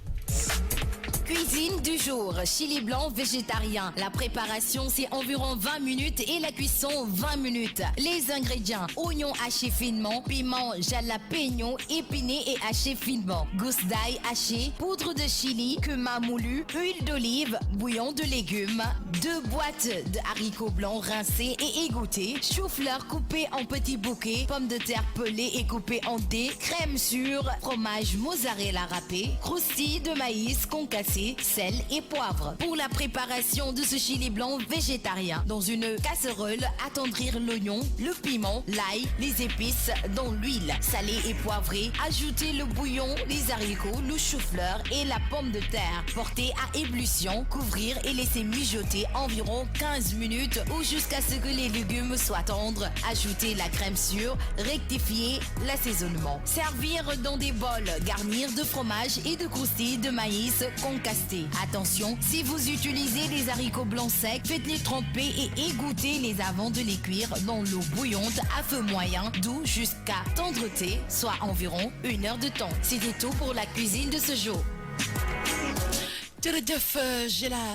Cuisine du jour, chili blanc végétarien. La préparation, c'est environ 20 minutes et la cuisson, 20 minutes. Les ingrédients, oignons hachés finement, piment jalapeno épiné et haché finement, gousses d'ail hachées, poudre de chili, cumin moulu, huile d'olive, bouillon de légumes, 2 boîtes de haricots blancs rincés et égouttés, chou-fleur coupé en petits bouquets, pommes de terre pelées et coupées en dés, crème sûre, fromage mozzarella râpé, croustilles de maïs concassé épicé, sel et poivre. Pour la préparation de ce chili blanc végétarien, dans une casserole, attendrir l'oignon, le piment, l'ail, les épices dans l'huile salée et poivrée. Ajoutez le bouillon, les haricots, le chou-fleur et la pomme de terre. Porter à ébullition, couvrir et laisser mijoter environ 15 minutes ou jusqu'à ce que les légumes soient tendres. Ajoutez la crème sûre, rectifier l'assaisonnement. Servir dans des bols, garnir de fromage et de croustilles de maïs concassé. Attention, si vous utilisez des haricots blancs secs, faites-les tremper et égouttez les avant de les cuire dans l'eau bouillante à feu moyen, doux jusqu'à tendreté, soit environ 1 heure de temps. C'était tout pour la cuisine de ce jour.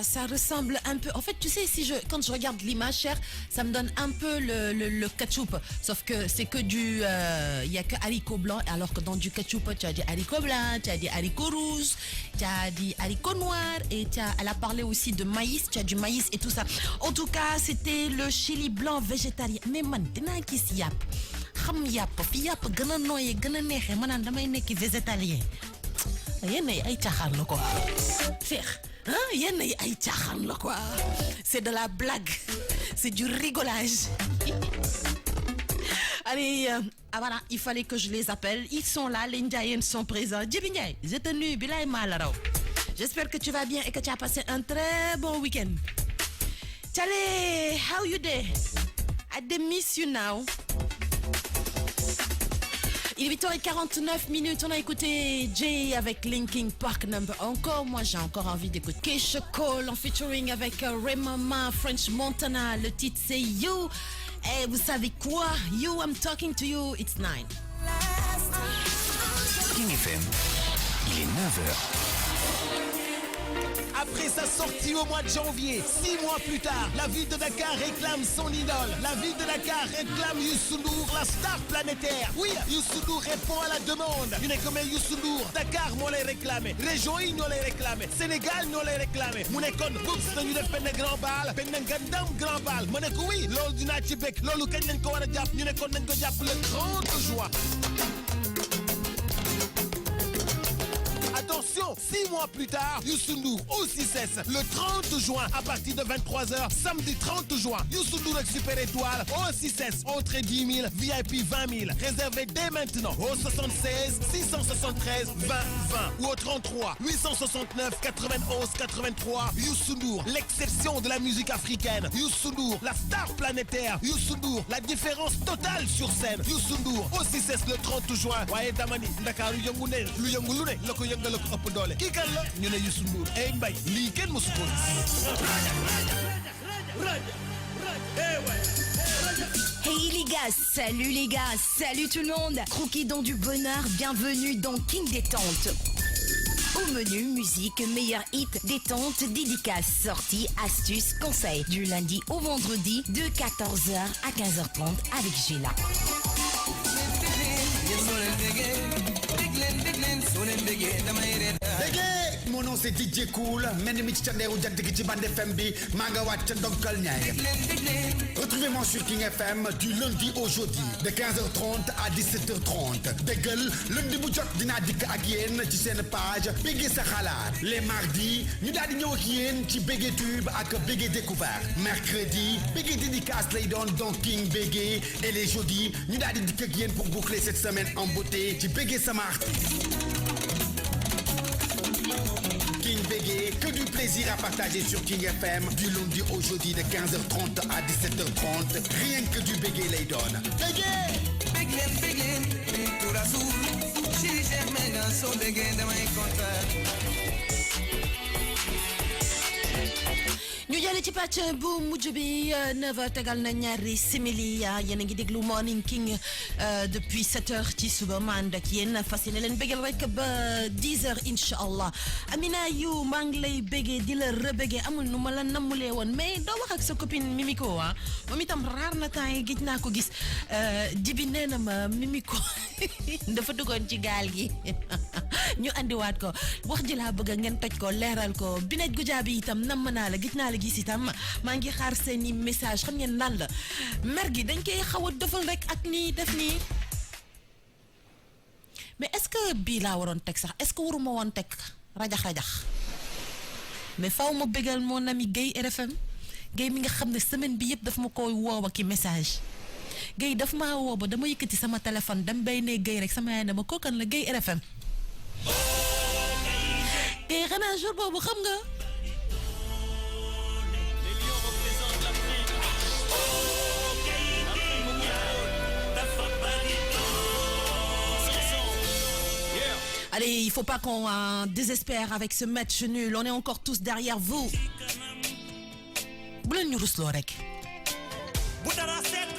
Ça ressemble un peu. En fait, tu sais, quand je regarde l'image, cher, ça me donne un peu le ketchup. Sauf que c'est que du. Il n'y a que haricots blancs, alors que dans du ketchup, tu as des haricots blancs, tu as des haricots rouges, tu as des haricots noirs, et elle a parlé aussi de maïs, tu as du maïs et tout ça. En tout cas, c'était le chili blanc végétarien. Mais man, dinaa gis yàpp. Xam yàpp, fi yàpp gën a nooyee, gën a neexee, ma naan damay nekk végétalien. Yenn yi ay caaxaan la quoi. Feex, yenn yi ay caaxaan la quoi. C'est de la blague. C'est du rigolage. Allez, voilà, il fallait que je les appelle. Ils sont là, les Ndiayens sont présents. Djibi Ndiaye, je te nuyu bilay malaraw. J'espère que tu vas bien et que tu as passé un très bon week-end. Chale, how you there? I miss you now. Il est 8h49, on a écouté Jay avec Linkin Park Number. Encore, moi j'ai encore envie d'écouter Keisha Cole en featuring avec Remama, French Montana. Le titre c'est You. Et vous savez quoi? You, I'm talking to you, it's 9. King FM, il est 9h. Après sa sortie au mois de janvier, 6 mois plus tard, la ville de Dakar réclame son idole. La ville de Dakar réclame Youssou N'Dour, la star planétaire. Oui, Youssou N'Dour répond à la demande. Ñu ne ko mais Youssou N'Dour, Dakar moo lay réclamé, région yi ñoo lay réclamé, Sénégal ñoo lay réclamé. Mu ne kon boops nañu def benn grand bal, benn ngandam grand bal. Ma ne ko oui, loolu dinaa ci bekk, loolu kañ lañ ko war a jàpp. Ñu ne kon nañ ko jàpp le 30 juin. Attention, 6 mois plus tard, Youssou N'Dour au 6S, le 30 juin à partir de 23h, samedi 30 juin, Youssou N'Dour avec Super Étoile au 6S, entrée 10 000, VIP 20 000, réservé dès maintenant au 76 673 20 20 ou au 33 869 91 83. Youssou N'Dour, l'exception de la musique africaine. Youssou N'Dour, la star planétaire. Youssou N'Dour, la différence totale sur scène. Youssou N'Dour au 6S le 30 juin. Waye damani, Ndakaaru yëngu ne, lu yëngu lu ne, la ko yëngal ko ëpp doole. Kii kan la ñu ne Youssou N'Dour. Ey Mbaye, lii kenn mësu ko Hey les gars, salut tout le monde. Croquis dans du bonheur, bienvenue dans King Détente. Au menu, musique, meilleur hit, détente, dédicace, sortie, astuces, conseils. Du lundi au vendredi, de 14h à 15h30 avec Gila. Mon nom c'est DJ Cool, mène mi ci tandeeru jant gi ci bande FM bi maa nga wàcc ca Ndonkal Ñaay. Retrouvez-moi sur King FM du lundi au jeudi de 15h30 à 17h30. déggal lundi bu jot dinaa dikk ak yéen ci seen page Béggee sa xalaat. Les mardis ñu daal di ñëw ak yéen ci Béggee Tube ak Béggee Découverte. Mercredi Béggee dédicace lay doon donc King Béggee, et les jeudis ñu daal di dikk ak yéen pour boucler cette semaine en beauté ci Béggee sama artiste. King Bégué, que du plaisir à partager sur King FM du lundi au jeudi de 15h30 à 17h30. Rien que du Bégué lay donne. Bégué! Bégué, tout la soul. Si jamais dans son Bégué dans mes comptes. ñu jëlee ci pàcc bu mujj bi 9h tegal na ñaari simili yéen a ngi déglu Morning King depuis 7h ci suba ma ànd ak yéen fas yéene leen bégal rek ba 10h incha allah. Amina yu maa ngi lay béggee di la rebéggee amul nu ma la nammulee woon mais doo wax ak sa copine Mimiko moom itam raar na temps yi gëj naa ko gis jibi nee na ma Mimiko dafa duggoon ci gaal gi ñu andiwaat ko wax ji laa bëgg ngeen toj ko leeral ko Binet Goudiaby itam namm naa la gëj naa la gis itam maa ngi xaar seeni message xam ngeen lan la mer gi dañ koy xaw a defal rek ak nii def nii mais est-ce que bii laa waroon teg sax est-ce que waruma woon teg rajax mais faaw ma bégal mon ami Guèye RFM Guèye mi nga xam ne semaine bi yëpp daf ma koy woo ak message Guèye daf maa woo ba dama yëkkati sama téléphone dem bay ne Guèye rek sama yaay ne ma kookan la Guèye RFM Guèye xanaa jour boobu xam nga. Allez, il faut pas qu'on désespère avec ce match nul. On est encore tous derrière vous. Boulen ñu rusloo rek. Bu dara set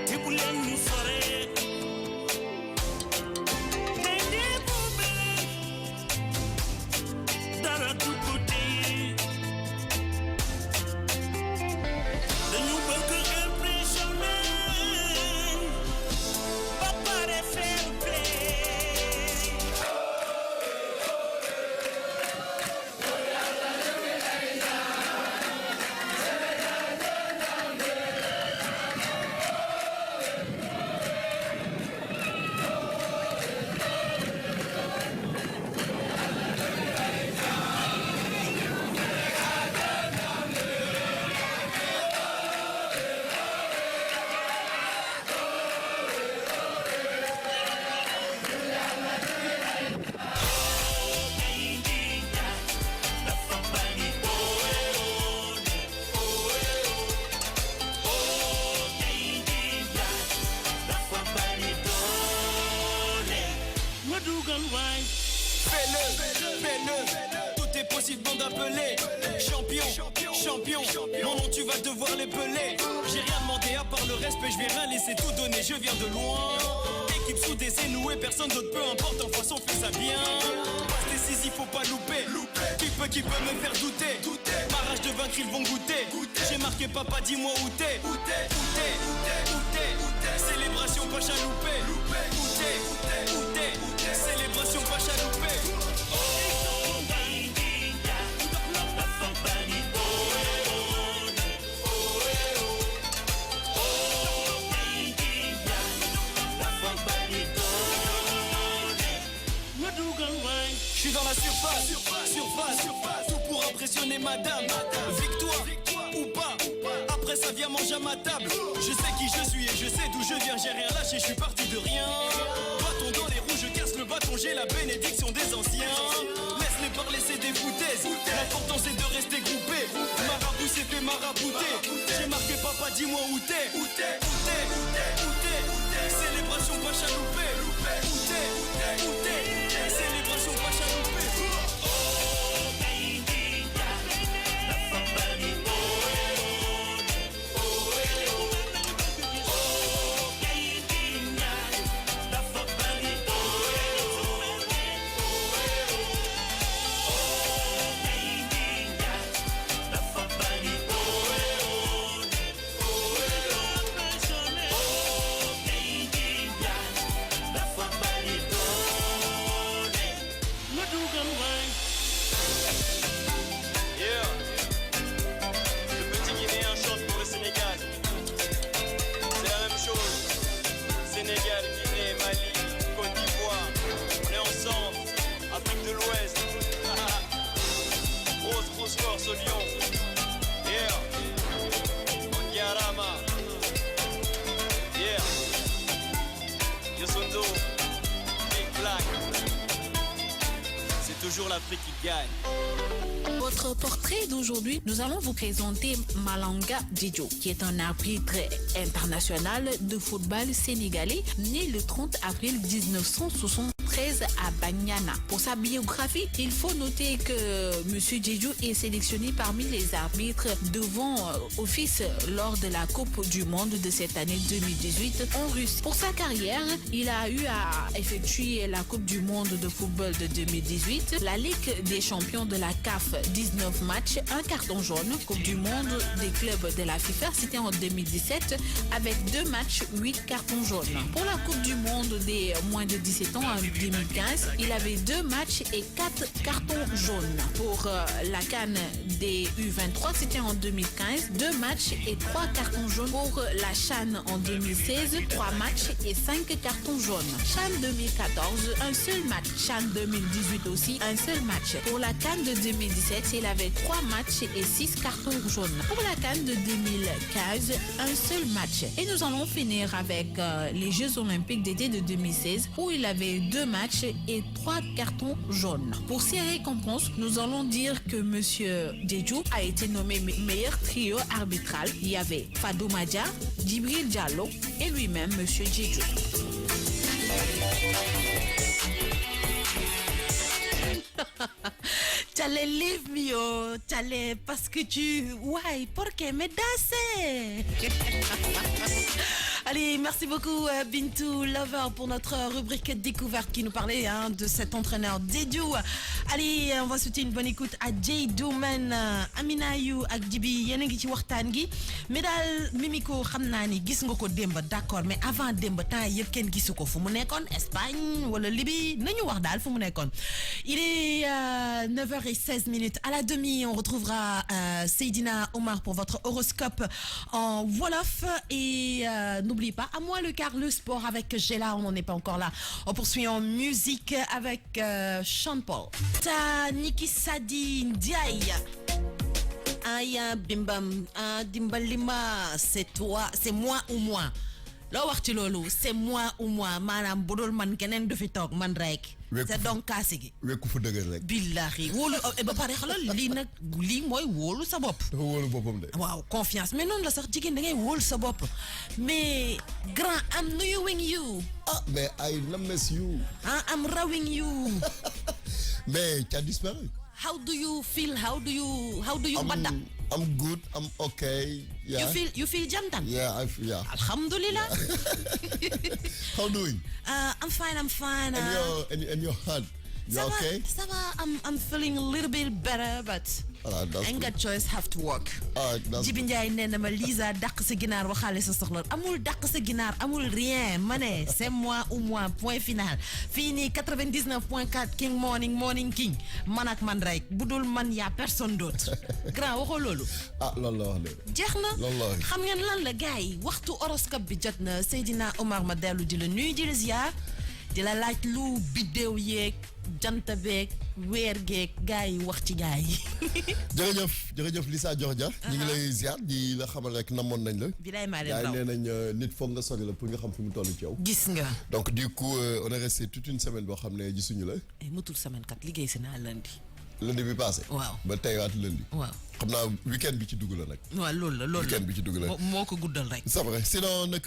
te bu leen ñu sore day dee boobe dara du ko téye dañu bëgg impressionné ba pare fair play. Tout est possible bon d'appeler champion, champion. Mon nom tu vas devoir l'épeler. J'ai rien demandé à part le respect, je vais rien laisser tout donner, je viens de loin. Équipe soudée, c'est noué, personne d'autre, peu importe, en face on fait ça bien. Passe décisif, faut pas louper. Qui peut me faire douter. Ma rage de vaincre, ils vont goûter. J'ai marqué papa, dis-moi où t'es. Célébration pas chaloupée. Où t'es. Célébration pas chaloupée. Je suis dans la surface, tout pour impressionner madame. Victoire ou pas, après ça vient manger à ma table. Je sais qui je suis et je sais d'où je viens, j'ai rien lâché, je suis parti de rien. Bâton dans les roues, je casse le bâton, j'ai la bénédiction des anciens. Laisse-les parler, c'est des foutaises. L'important c'est de rester groupé. Marabout s'est fait marabouter. J'ai marqué papa, dis-moi où t'es. Célébration pas chaloupée. Où t'es. Célébration pas chaloupée. Sénégal, Guinée, Mali, Côte d'Ivoire, on est ensemble, Afrique de l'Ouest. Grosse force au Lyon. Yeah. Ondiarama. Yeah. Yosundo. Big Black. C'est toujours l'Afrique qui gagne. Votre portrait d'aujourd'hui, nous allons vous présenter Malanga Didjo, qui est un arbitre international de football sénégalais, né le 30 avril 1973 à Banyana. Pour sa biographie, il faut noter que M. Didjo est sélectionné parmi les arbitres devant office lors de la Coupe du Monde de cette année 2018 en Russie. Pour sa carrière, il a eu à effectuer la Coupe du Monde de football de 2018, la Ligue des champions de la CAF 19 matchs, un carton jaune, Coupe du monde des clubs de la FIFA, c'était en 2017, avec 2 matchs, 8 cartons jaunes. Pour la Coupe du monde des moins de 17 ans en 2018, 2015, il avait 2 matchs et 4 cartons jaunes. Pour la CAN des U23, c'était en 2015, 2 matchs et 3 cartons jaunes. Pour la CHAN en 2016, 3 matchs et 5 cartons jaunes. CHAN 2014, un seul match. CHAN 2018 aussi, un seul match. Pour la CAN de 2017, il avait 3 matchs et 6 cartons jaunes. Pour la CAN de 2015, un seul match. Et nous allons finir avec les Jeux Olympiques d'été de 2016 où il avait 2 matchs et 3 cartons jaunes. Pour ces récompenses, nous allons dire que Monsieur Diédhiou a été nommé meilleur trio arbitral. Il y avait Fadou Madia, Djibril Diallo et lui-même Monsieur Diédhiou. T'allais leave me, oh. T'allais parce que tu... Why? Pourquoi me dasser? Allez, merci beaucoup Bintou Lover pour notre rubrique découverte qui nous parlait de cet entraîneur Diédhiou. Allez, on va souhaiter une bonne écoute à Jay Douman, Amina Yu ak Djibi yéen a ngi ci waxtaan gi mais daal Mimiko xam naa ni gis nga ko démb d'accord mais avant démb temps yëpp kenn gisu ko fu mu nekkoon Espagne wala Libye nañu wax daal fu mu nekkoon. Il est 9h16 à la demi. On retrouvera Seydina Omar pour votre horoscope en Wolof et n'oubliez pas, à moi le quart, le sport avec Gela, on n'en est pas encore là. On poursuit en musique avec Sean Paul. Ta Niki Sadi Ndiaye. Aya Bimbam, Dimbalima, c'est toi, c'est moi ou moi. Lo wax ci lolu, c'est moi ou moi, manam budul man kenen du fi tok man rek. C'est donc kaasi gi. Wekku fu dëgër rek. Billahi wóolu ba pare xalal lii nag lii mooy wóolu sa bopp. dafa wóolu boppam de. waaw confiance mais noonu la sax jigéen da ngay wóolu sa bopp mais grand I'm knowing you. Ah mais I miss you. I'm rowing you. Mais tu as disparu. How do you feel? How do you bada? I'm good. I'm okay. Yeah. You feel jantan? Yeah, yeah. Alhamdulillah. How doing? I'm fine. And your heart? You okay? Ça va. I'm feeling a little bit better, but ain't got choice, have to work. Djibi Ndiaye nee na ma Lisa dàq sa ginaar waxaale sa soxla amul dàq sa ginaar amul rien ma ne c'est moi ou moi point final fii nii 99.4 King Morning King man ak man rek bu dul man y a personne d'autre grand waxoo loolu. loolu la wax de. jeex na xam ngeen lan la gars yi waxtu horoscope bi jot na Seydina Omar ma dellu di la nuyu di la ziar di la laaj lu biddéew yeeg jant beeg weer geeg gars yi wax ci gars yi. jërëjëf Lisa Georgia. ñu ngi lay ziar di la xamal rek namoon nañ la. bilaay maa leen raw nee nañ nit foog nga sori la pour nga xam fi mu toll ci yow. gis nga. donc du coup on est resté toute une semaine boo xam ne gisuñu la. mutul semaine kat liggéey si naa lundi bi passé. waaw ba tey waat lundi. waaw xam naa weekend bi ci dugg la nag. waaw loolu la weekend bi ci dugg la moo ko guddal rek. c'est vrai sinon nag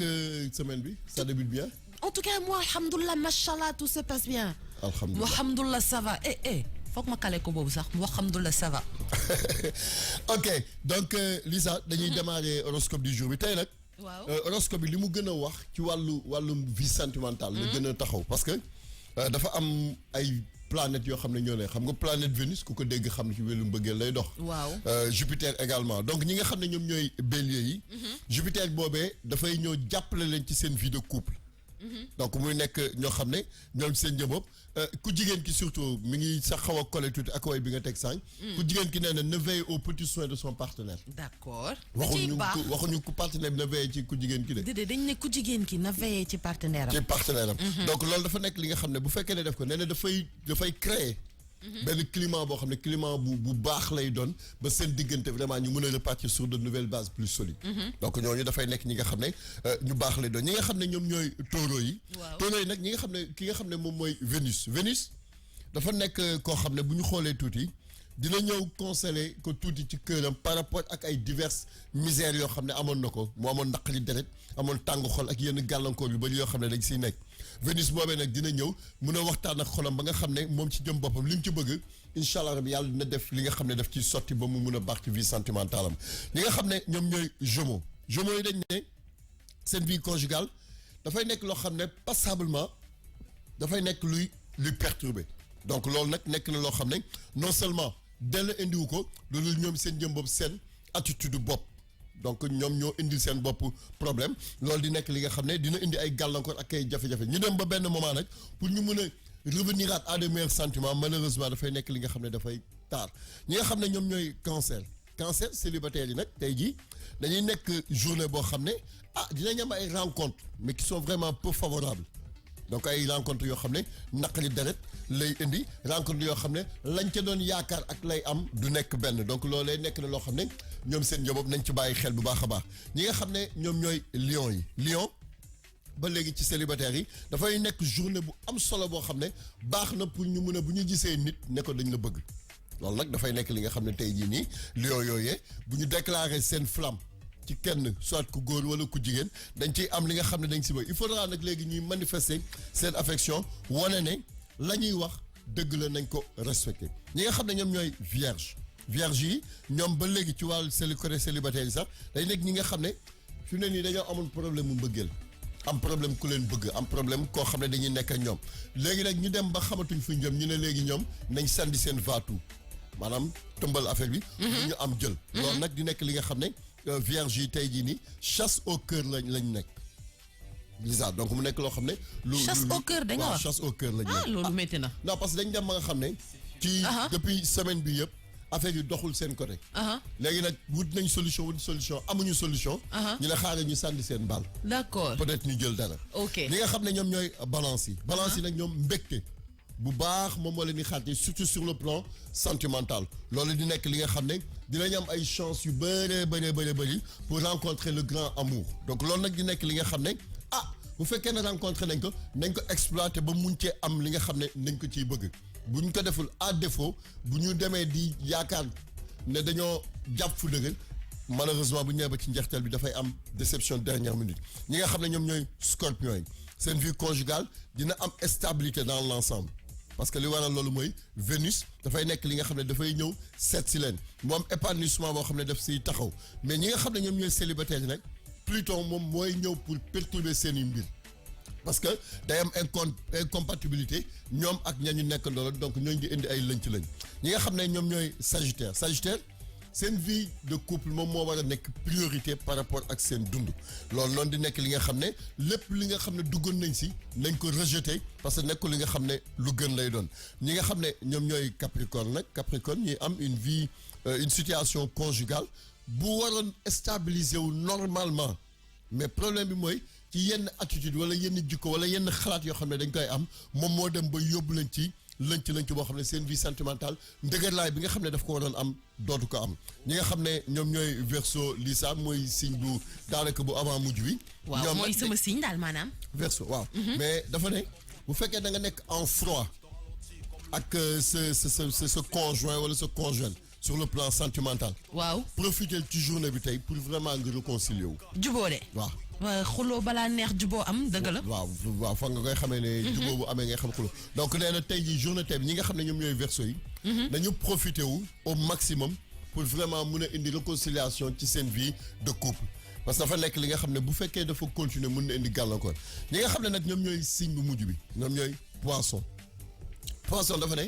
semaine bi ça débute bien. En tout cas, moi, alhamdoulilah, machallah, tout se passe bien. Alhamdoulilah. Alhamdoulilah, ça va. Faut que je me calme ça. Alhamdoulilah, ça va. Ok, donc Lisa, dañuy démarrer horoscope du jour bi tey nag. waaw horoscope bi li mu gën a wax ci wàllum vie sentimentale. la gën a taxaw parce que dafa am ay planètes yoo xam ne ñoo ne xam nga planète Vénus ku ko dégg xam ne ci wàllum mbëggeel lay dox. waaw Jupiter également donc ñi nga xam ne ñoom ñooy bélier yi. Jupiter boobee dafay ñëw jàppale leen ci seen vie de couple. donc muy nekk ñoo xam ne ñoom seen jëboop ku jigéen ki surtout mi ngi sax xaw a collé tuuti ak way bi nga teg sànq. ku jigéen ki nee na ne veille aux petits soins de son partenaire. d'accord. waxuñu ku partenaire bi na veille ci ku jigéen ki de. déedéet dañ ne ku jigéen ki na veille ci partenaire am. ci partenaire am. donc loolu dafa nekk li nga xam ne bu fekkee ne def ko nee na dafay créer. benn climat boo xam ne climat bu baax lay doon ba seen diggante vraiment ñu mën a repartir sur de nouvelles bases plus solides. donc ñooñu dafay nekk ñi nga xam ne ñu baax lay doon ñi nga xam ne ñoom ñooy taureau yi. taureau yi nag ñi nga xam ne ki nga xam ne moom mooy Vénus dafa nekk koo xam ne bu ñu xoolee tuuti dina ñëw conseiller ko tuuti ci këram par rapport ak ay diverses misères yoo xam ne amoon na ko mu amoon naqari deret amoon tàng xol ak yenn gàllankoor yu bari yoo xam ne dañ siy nekk. Vénus boobee nag dina ñëw mun a waxtaan ak xolam ba nga xam ne moom ci jëm boppam li mu ci bëgg incha allah rabbi yàlla dina def li nga xam ne daf ciy sotti ba mu mun a baax ci vie sentimentale am ñi nga xam ne ñoom ñooy Gémeaux yi dañ ne seen vie conjugale dafay nekk loo xam ne passablement dafay nekk luy perturber donc loolu nag nekk na loo xam ne non seulement dell indiwu ko loolu ñoom seen jëm bopp seen attitude bopp. donc ñoom ñoo indi seen bopp problème loolu di nekk li nga xam ne dina indi ay gàllankoor ak ay jafe-jafe ñu dem ba benn moment nag pour ñu mën a revenir à de meilleurs sentiments malheureusement dafay nekk li nga xam ne dafay taar ñi nga xam ne ñoom ñooy cancer célibataire yi nag tey jii dañuy nekk journée boo xam ne dinañ am ay rencontres mais qui sont vraiment peu favorables donc ay rencontres yoo xam ne naqari deret lay indi rencontres yoo xam ne lañ ca doon yaakaar ak lay am du nekk benn donc loolee nekk na loo xam ne ñoom seen njaboot nañ ci bàyyi xel bu baax a baax ñi nga xam ne ñoom ñooy lion ba léegi ci célibataires yi dafay nekk journée bu am solo boo xam ne baax na pour ñu mën a bu ñu gisee nit ne ko dañ la bëgg loolu nag dafay nekk li nga xam ne tey jii nii lion yooyee bu ñu déclarer seen flamme ci kenn soit ku góor wala ku jigéen dañ ciy am li nga xam ne dañ si bëgg il faudra nag léegi ñuy manifester seen affection wane ne la ñuy wax dëgg la nañ ko respecter ñi nga xam ne ñoom ñooy vierge yi ñoom ba léegi ci wàllu côté célibataire yi sax day nekk ñi nga xam ne fi ne nii dañoo amoon problème mu mbëggeel am problème ku leen bëgg am problème koo xam ne dañuy nekk ak ñoom léegi nag ñu dem ba xamatuñ fu ñu jëm ñu ne léegi ñoom nañ sandi seen vaatu maanaam tëmbal affaire bi. ñu am jël. loolu nag di nekk li nga xam ne vierge yi tey jii nii chasse au cœur lañ nekk. Lisa donc mu nekk loo xam ne. chasse au cœur da nga wax chasse au cœur lañ nekk. loolu métti na. non parce que dañ dem ba nga xam ne. ci depuis semaine bi yëpp. affaire yi doxul seen côté. léegi nag wut nañ solution amuñu solution. ñu ne xaaral ñu sànni seen bal. d'accord peut-être ñu jël dara. ok ñi nga xam ne ñoom ñooy balance yi. balance yi nag ñoom mbégte bu baax moom moo leen di xaar surtout sur le plan sentimental loolu di nekk li nga xam ne dinañ am ay chance yu bëri pour rencontrer le grand amour donc loolu nag di nekk li nga xam ne bu fekkee ne rencontré nañ ko exploiter ba mun cee am li nga xam ne nañ ko ciy bëgg. bu ñu ko deful à défaut bu ñu demee di yaakaar ne dañoo jàpp fu dëgg malheureusement bu ñu ñëwee ba ci njeexteel bi dafay am déception dernière minute ñi nga xam ne ñoom ñooy scorpion yi seen vie conjugale dina am stabilité dans l'ensemble parce que li waral loolu mooy Vénus dafay nekk li nga xam ne dafay ñëw seet si leen mu am épanouissement boo xam ne daf siy taxaw mais ñi nga xam ne ñoom ñooy célibataire yi nag Pluton moom mooy ñëw pour perturber seen i mbir parce que day am incompatibilité ñoom ak ñañu nekk ndoolo donc ñooñu di indi ay lënc-lënc ñi nga xam ne ñoom ñooy Sagittaire seen vie de couple moom moo war a nekk priorité par rapport ak seen dund loolu noonu di nekk li nga xam ne lépp li nga xam ne duggoon nañ si nañ ko rejeter parce que nekkul li nga xam ne lu gën lay doon ñi nga xam ne ñoom ñooy Capricorne ñi am une vie une situation conjugale bu waroon stabiliser wu normalement mais problème bi mooy ci yenn attitude wala yenn jikko wala yenn xalaat yoo xam ne dañ koy am moom moo dem ba yóbbu leen ci lënc boo xam ne seen vie sentimentale ndëgërlaay bi nga xam ne daf ko waroon am dootu ko am ñi nga xam ne ñoom ñooy Verseau Lisa mooy signe bu daanaka bu avant mujj bi. waaw mooy sama signe daal maanaam. Verseau waaw. mais dafa ne bu fekkee da nga nekk en froid ak sa conjoint wala sa conjointe sur le plan sentimental. waaw profiter ci journée bi tey pour vraiment nga réconcilier wu. jubóo de. waaw. xuloo balaa neex juboo am dëgg la. waaw fa nga koy xamee ne. juboo bu amee ngay xam xuloo donc nee na tey jii journée tey bi ñi nga xam ne ñoom ñooy Verseau yi. nañu profiter wu au maximum pour vraiment mun a indi réconciliation ci seen vie de couple. parce que dafa nekk li nga xam ne bu fekkee dafa continuer mun na indi gàllankoor ñi nga xam ne nag ñoom ñooy signe bu mujj bi ñoom ñooy Poisson dafa ne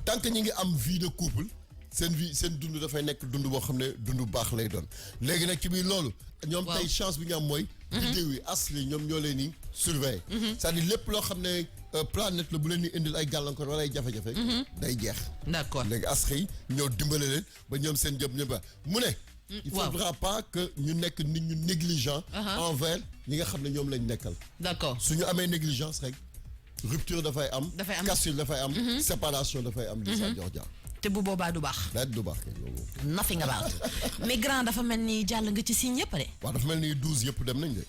tant que ñi ngi am vie de couple. seen dund dafay nekk dund boo xam ne dund baax lay doon léegi nag ci biir loolu. ñoom tey chance bi ñu am mooy. biddew yi asli ñoom ñoo leen di surveiller. c'est-à-dire lépp loo xam ne planète la bu leen di indil ay gàllankoor wala ay jafe-jafe. day jeex. d'accord léegi asri ñëw dimbale leen ba ñoom seen jëm ñëpp mu ne. il faudra pas que ñu nekk nit ñu négligent. envers ñi nga xam ne ñoom lañ nekkal. d'accord su ñu amee négligence rek rupture dafay am. cassure dafay am. séparation dafay am. di sa jox jaar. te bu boobaa du baax. du baax nothing about mais grand dafa mel ni jàll nga ci signe yëpp de. waaw dafa mel ni 12 yëpp dem nañ de.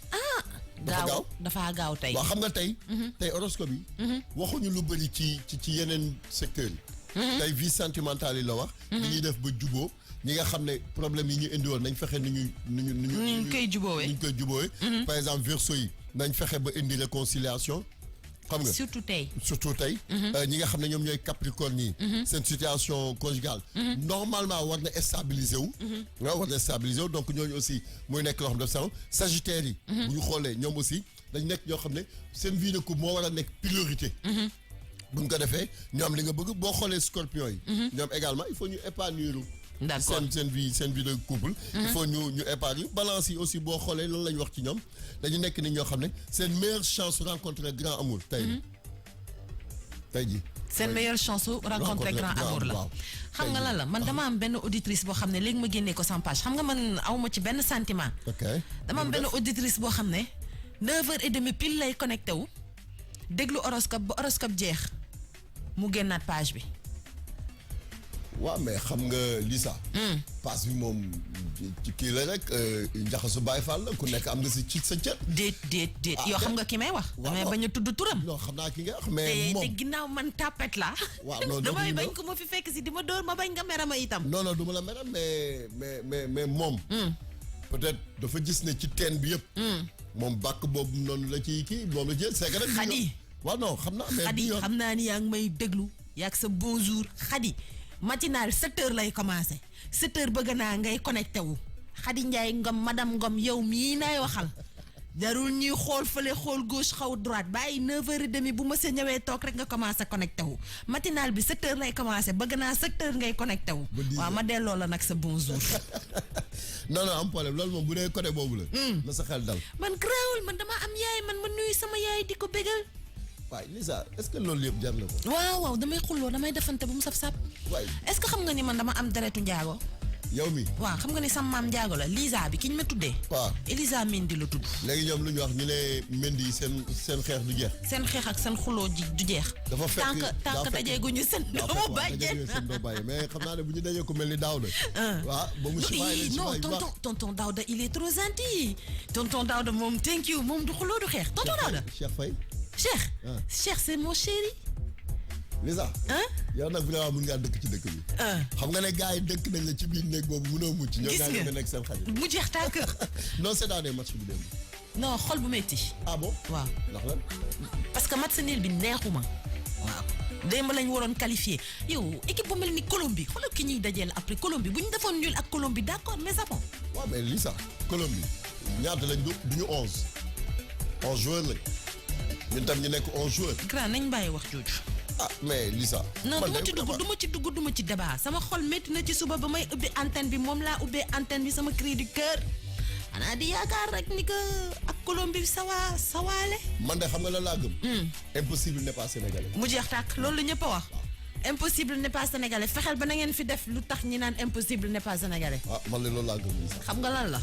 dafa gaaw tey. waaw xam nga tey. tey horoscope yi. waxuñu lu bëri ci yeneen secteurs yi. tey vie sentimentale yi la wax. ni ñuy def ba juboo ñi nga xam ne problème yi ñu indi woon nañ fexe ni ñu koy juboowee. par exemple Verseau yi nañ fexe ba indi réconciliation. xam nga surtout tey ñi nga xam ne ñoom ñooy Capricorne yi seen situation conjugale normalement war na stabiliser wu donc ñooñu aussi muy nekk loo xam ne daf sax Sagittaire yi bu ñu xoolee ñoom aussi dañ nekk ñoo xam ne seen vie de couple moo war a nekk priorité bu ñu ko defee ñoom li nga bëgg boo xoolee Scorpion yi ñoom également il faut ñu épanouir d'accord seen vie de couple il faut ñu épargne Balance yi aussi boo xoolee loolu la ñu wax ci ñoom dañu nekk ni ñoo xam ne seen meilleure chance rencontrer grand amour tey tey jii. seen meilleure chance su rencontrer grand amour la. xam nga lan la man dama am benn auditrice boo xam ne léegi ma génnee ko sans page xam nga man awma ci benn sentiment. ok dama am benn auditrice boo xam ne 9h30 pile lay connecté wu déglu horoscope ba horoscope jeex mu génnaat page bi. waaw mais xam nga Lisa. passe bi moom ci kii la rek njaxasu Baye Fall la ku nekk am nga si ci sa cër. déet yoo xam nga ki may wax. damay bañ a tudd turam. non xam naa ki nga wax mais moom te ginnaaw man tapet la. waaw non damay bañ ko ma fi fekk si di ma dóor ma bañ nga merama itam. non du ma la meram mais moom. peut-être dafa gis ne ci teen bi yëpp. moom bàkk boobu noonu la ci kii moom la jël c'est que rek. Xadi waaw non xam naa mais Xadi xam naa ni yaa ngi may déglu yaa ak sa bonjour Xadi matinal 7h lay commencé 7h bëgg naa ngay connecté wu Xadi Njaay Ngom madame Ngom yow mii naay waxal jarul ñuy xool fële xool gauche xaw droite bàyyi 9h30 bu ma sa ñëwee toog rek nga commencé connecté wu matinal bi 7h lay commencé bëgg naa 7h ngay connecté wu. waaw ma delloo la nag sa bonjour. non am problème loolu moom bu dee côté boobu la. na sa xel dal. man grawul man dama am yaay man ma nuyu sama yaay di ko bégal. waaye Lisa est-ce que loolu yëpp jar na ko. waaw damay xulloo damay defante bu mu saf-saf. waay est-ce que xam nga ni man dama am deretu njaago. yow mi waaw xam nga ni sama maam njaago la Lisa bi ki ñu ma tuddee. waaw Elisa Mendy la tudd. léegi ñoom lu ñu wax ñu ne Mendy seen xeex du jeex. seen xeex ak seen xuloo du jeex. dafa fekk tant que dajeeguñu seen doomu bàjjen. mais xam naa ne bu ñu dajee ko mel ni Daouda. waaw ba mu non tonton Daouda il est trop gentil. tonton Daouda moom thank you moom du xuloo du xeex tonton Daouda. Cheikh Faye. Cheikh c'est mon chéri. Lisa. yow nag vraiment mun ngaa dëkk ci dëkk bi. xam nga ne gars yi dëkk nañ la ci biir néeg boobu mënoo mucc. gis nga ñoo nga nekk seen xarit. mu jeex tàkk. non c'est dans des matchs bi dem. non xol bu métti. ah bon waaw. ndax lan. parce que match nul bi neexuma. waaw démb lañ waroon qualifié yow équipe bu mel ni Colombie xoolal ki ñuy dajeel après Colombie bu ñu defoon nul ak Colombie d'accord mais ça bon. waaw mais Lisa Colombie ñaata lañ du ñu 11 joueurs lañ. ñun tam ñu nekk 11 joueurs. grand nañ bàyyi wax jooju. ah mais Lisa. non du ma ci débat sama xol métti na ci suba ba may ubbi antenne bi moom laa ubbee antenne bi sama cri du cœur xanaa di yaakaar rek ni que ak Colombie sawaale. man de xam nga la laa gëm. impossible n'est pas sénégalais. mu jeex tàkk loolu la ñëpp a wax. impossible n'est pas sénégalais fexeel ba na ngeen fi def lu tax ñi naan impossible n'est pas sénégalais. man de loolu laa gëm. xam nga lan la.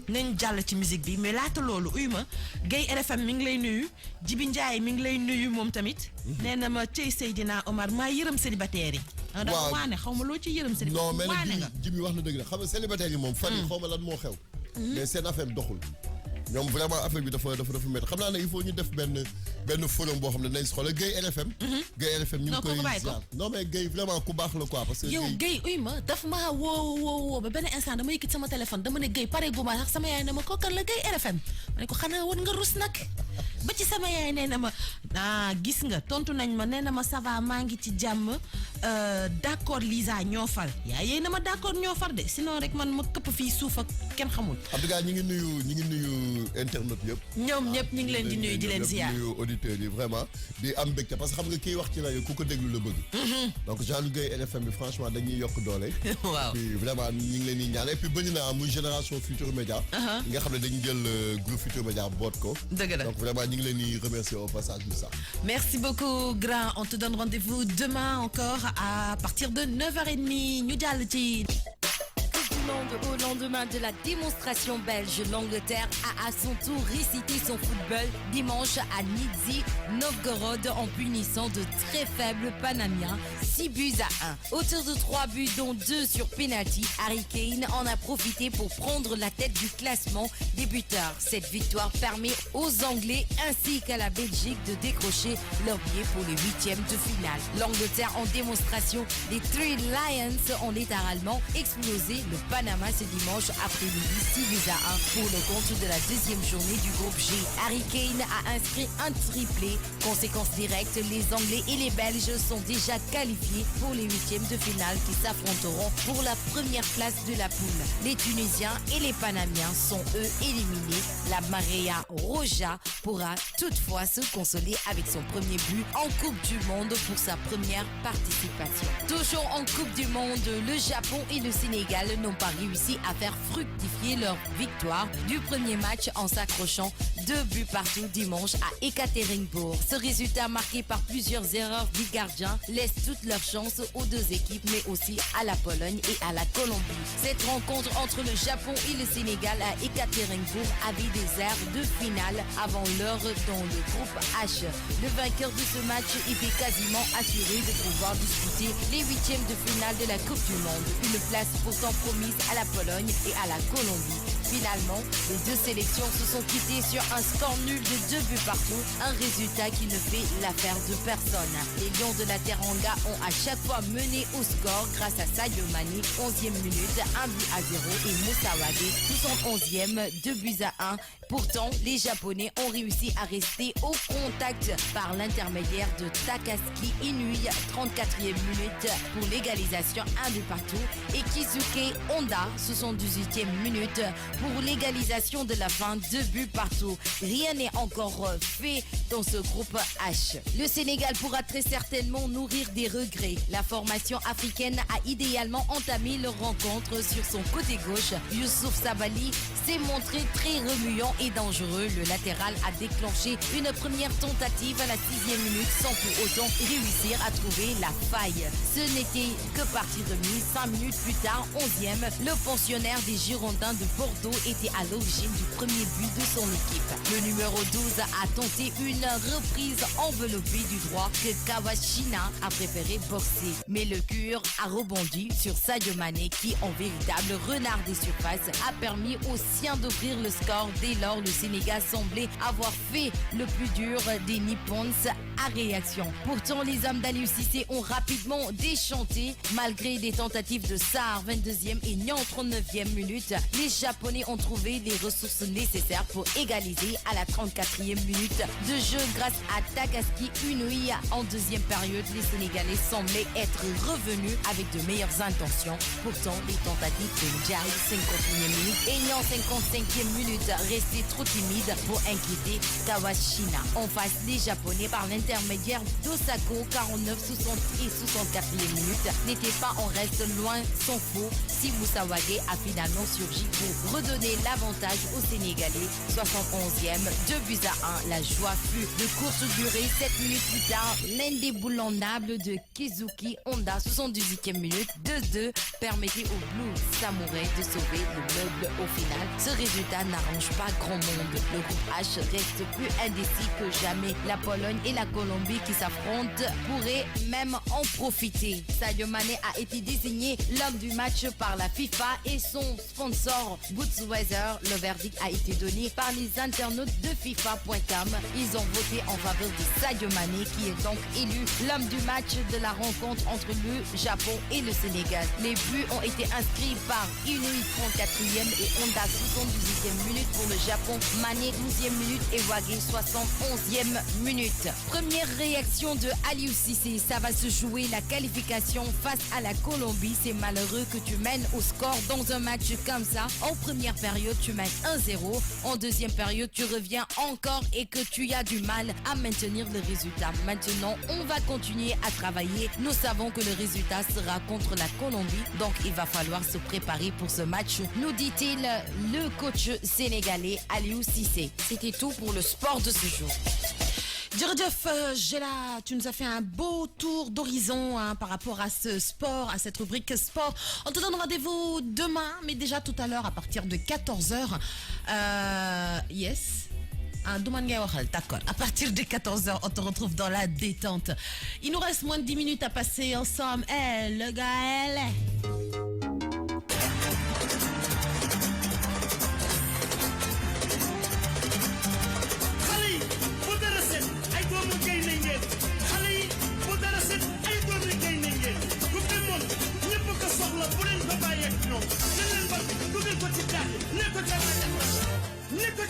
nañ jàll ci musique bi mais laata loolu uy ma Guèye RFM mi ngi lay nuyu Jibi Ndiaye mi ngi lay nuyu moom tamit. nee na ma cey Seydina Omar maa yërëm célibataire yi. waaw dafa waane xaw ma loo ci yërëm célibataire. non mais nag Jibi wax na dëgg la xam nga célibataire yi moom. fan yi xaw ma lan moo xew. mais seen affaire doxul. ñoom vraiment affaire bi dafa métti xam naa ne il faut ñu def benn forum boo xam ne nañ si xoolal Guèye RFM. Guèye RFM ñu ngi koy ziar non mais Guèye vraiment ku baax la quoi parce que. yow Guèye uy ma daf maa woo ba benn instant dama yëkkati sama téléphone dama ne Guèye pare gu ma sax sama yaay ne ma kookan la Guèye RFM ma ne ko xanaa war nga rus nag ba ci sama yaay nee na ma gis nga tontu nañ ma nee na ma ça va maa ngi ci jàmm d'accord Lisa ñoo fal yaay yéen na ma d'accord ñoo far de sinon rek man ma këpp fii suuf ak kenn xamul. en tout cas ñi ngi nuyu internet yëpp. ñoom ñëpp ñu ngi leen di nuyu di leen ziar nuyu auditeurs yi vraiment di am mbégte parce que xam nga kiy wax ci rajo ku ko déglu la bëgg. donc Jean Guèye RFM bi franchement dañuy yokk doole. waaw puis vraiment ñu ngi leen di ñaan et puis bëgg naa muy génération Futur Média. nga xam ne dañu jël groupe Futur Média boot ko. dëgg la donc vraiment ñu ngi leen di remercier au passage de ça. merci beaucoup grand on te donne rendez-vous demain encore à partir de 9h30 ñu jàll ci. Au lendemain de la démonstration belge, l'Angleterre a à son tour récité son football dimanche à Nizhny Novgorod en punissant de très faibles Panamiens 6-1. Auteur de 3 buts dont 2 sur penalty, Harry Kane en a profité pour prendre la tête du classement des buteurs. Cette victoire permet aux Anglais ainsi qu'à la Belgique de décrocher leur pied pour les 8e de finale. L'Angleterre en démonstration, les Three Lions ont littéralement explosé le Panama ce dimanche après-midi 6-1 pour le compte de la deuxième journée du groupe G. Harry Kane a inscrit un triplé. Conséquence directe, les Anglais et les Belges sont déjà qualifiés pour les 8e de finale qui s'affronteront pour la première place de la poule. Les Tunisiens et les Panamiens sont eux éliminés. La Marea Roja pourra toutefois se consoler avec son premier but en Coupe du Monde pour sa première participation. Toujours en Coupe du Monde, le Japon et le Sénégal n'ont pas réussi à faire fructifier leur victoire du premier match en s'accrochant 2 buts partout dimanche à Ekaterinbourg. Ce résultat marqué par plusieurs erreurs du gardien laisse toutes leurs chances aux deux équipes, mais aussi à la Pologne et à la Colombie. Cette rencontre entre le Japon et le Sénégal à Ekaterinbourg avait des airs de finale avant l'heure dans le groupe H. Le vainqueur de ce match était quasiment assuré de pouvoir disputer les huitièmes de finale de la Coupe du Monde, une place pourtant promise à la Pologne et à la Colombie. Finalement, les deux sélections se sont quittées sur un score nul de 2 buts partout, un résultat qui ne fait l'affaire de personne. Les Lions de la Teranga ont à chaque fois mené au score grâce à Sadio Mané, 11e minute, 1 but à 0 et Moussa Wadé, 71e, 2 buts à 1. Pourtant, les Japonais ont réussi à rester au contact par l'intermédiaire de Takaski Inui, 34e minute pour l'égalisation, 1 but partout, et Kizuke Honda, 78e minute pour l'égalisation de la fin, 2 buts partout. Rien n'est encore fait dans ce groupe H. Le Sénégal pourra très certainement nourrir des regrets. La formation africaine a idéalement entamé leur rencontre sur son côté gauche. Youssouf Sabaly s'est montré très remuant et dangereux. Le latéral a déclenché une première tentative à la 6e minute sans pour autant réussir à trouver la faille. Ce n'était que partie remise. 5 minutes plus tard, 11e, le pensionnaire des Girondins de Bordeaux était à l'origine du premier but de son équipe. Le numéro 12 a tenté une reprise enveloppée du droit que Kawashina a préféré boxer. Mais le cure a rebondi sur Sadio Mané qui, en véritable renard des surfaces, a permis aux siens d'ouvrir le score. Dès lors, le Sénégal semblait avoir fait le plus dur des Nippons à réaction. Pourtant, les hommes d'Aliou Cissé ont rapidement déchanté malgré des tentatives de Sarr, 22e et Niang, 39e minute. Les Japonais ont trouvé les ressources nécessaires pour égaliser à la 34e minute de jeu grâce à Takaski Inui. En deuxième période, les Sénégalais semblaient être revenus avec de meilleures intentions. Pourtant, les tentatives de Ndiaye, 51e minute, et Niang, 55e minute, restaient trop timides pour inquiéter Kawashina. En face, les Japonais, par l'intermédiaire d'Osako, 49, 60 et 64e minute, n'étaient pas en reste loin sans faux. Si Moussa Wadé a finalement surgi pour redonner l'avantage aux Sénégalais. 71e, 2 buts à 1. La joie fut de courte durée. 7 minutes plus tard, l'indéboulonnable de Kizuki Honda, 78e minute, 2-2, permettait aux Blue Samurai de sauver le meuble au final. Ce résultat n'arrange pas grand monde. Le groupe H reste plus indécis que jamais. La Pologne et la Colombie qui s'affrontent pourraient même en profiter. Sadio Mané a été désigné l'homme du match par la FIFA et son sponsor Budweiser. Le verdict a été donné par les internautes de FIFA.com. Ils ont voté en faveur de Sadio Mané qui est donc élu l'homme du match de la rencontre entre le Japon et le Sénégal. Les buts ont été inscrits par Inui, 34e et Honda, 78e minute pour le Japon, Mané, 12e minute et Wagé, 71e minute. Première réaction de Aliou Cissé, ça va se jouer la qualification face à la Colombie. C'est malheureux que tu mènes au score dans un match comme ça. En première période, tu mènes 1-0. En deuxième période, tu reviens encore et que tu as du mal à maintenir le résultat. Maintenant, on va continuer à travailler. Nous savons que le résultat sera contre la Colombie, donc il va falloir se préparer pour ce match, nous dit-il le coach sénégalais Aliou Cissé. C'était tout pour le sport de ce jour. Djerdjeff, tu nous as fait un beau tour d'horizon par rapport à ce sport, à cette rubrique sport. On te donne rendez-vous demain, mais déjà tout à l'heure à partir de 14h. Yes. D'accord. À partir de 14h, on te retrouve dans la détente. Il nous reste moins de 10 minutes à passer ensemble. Le gars, Nico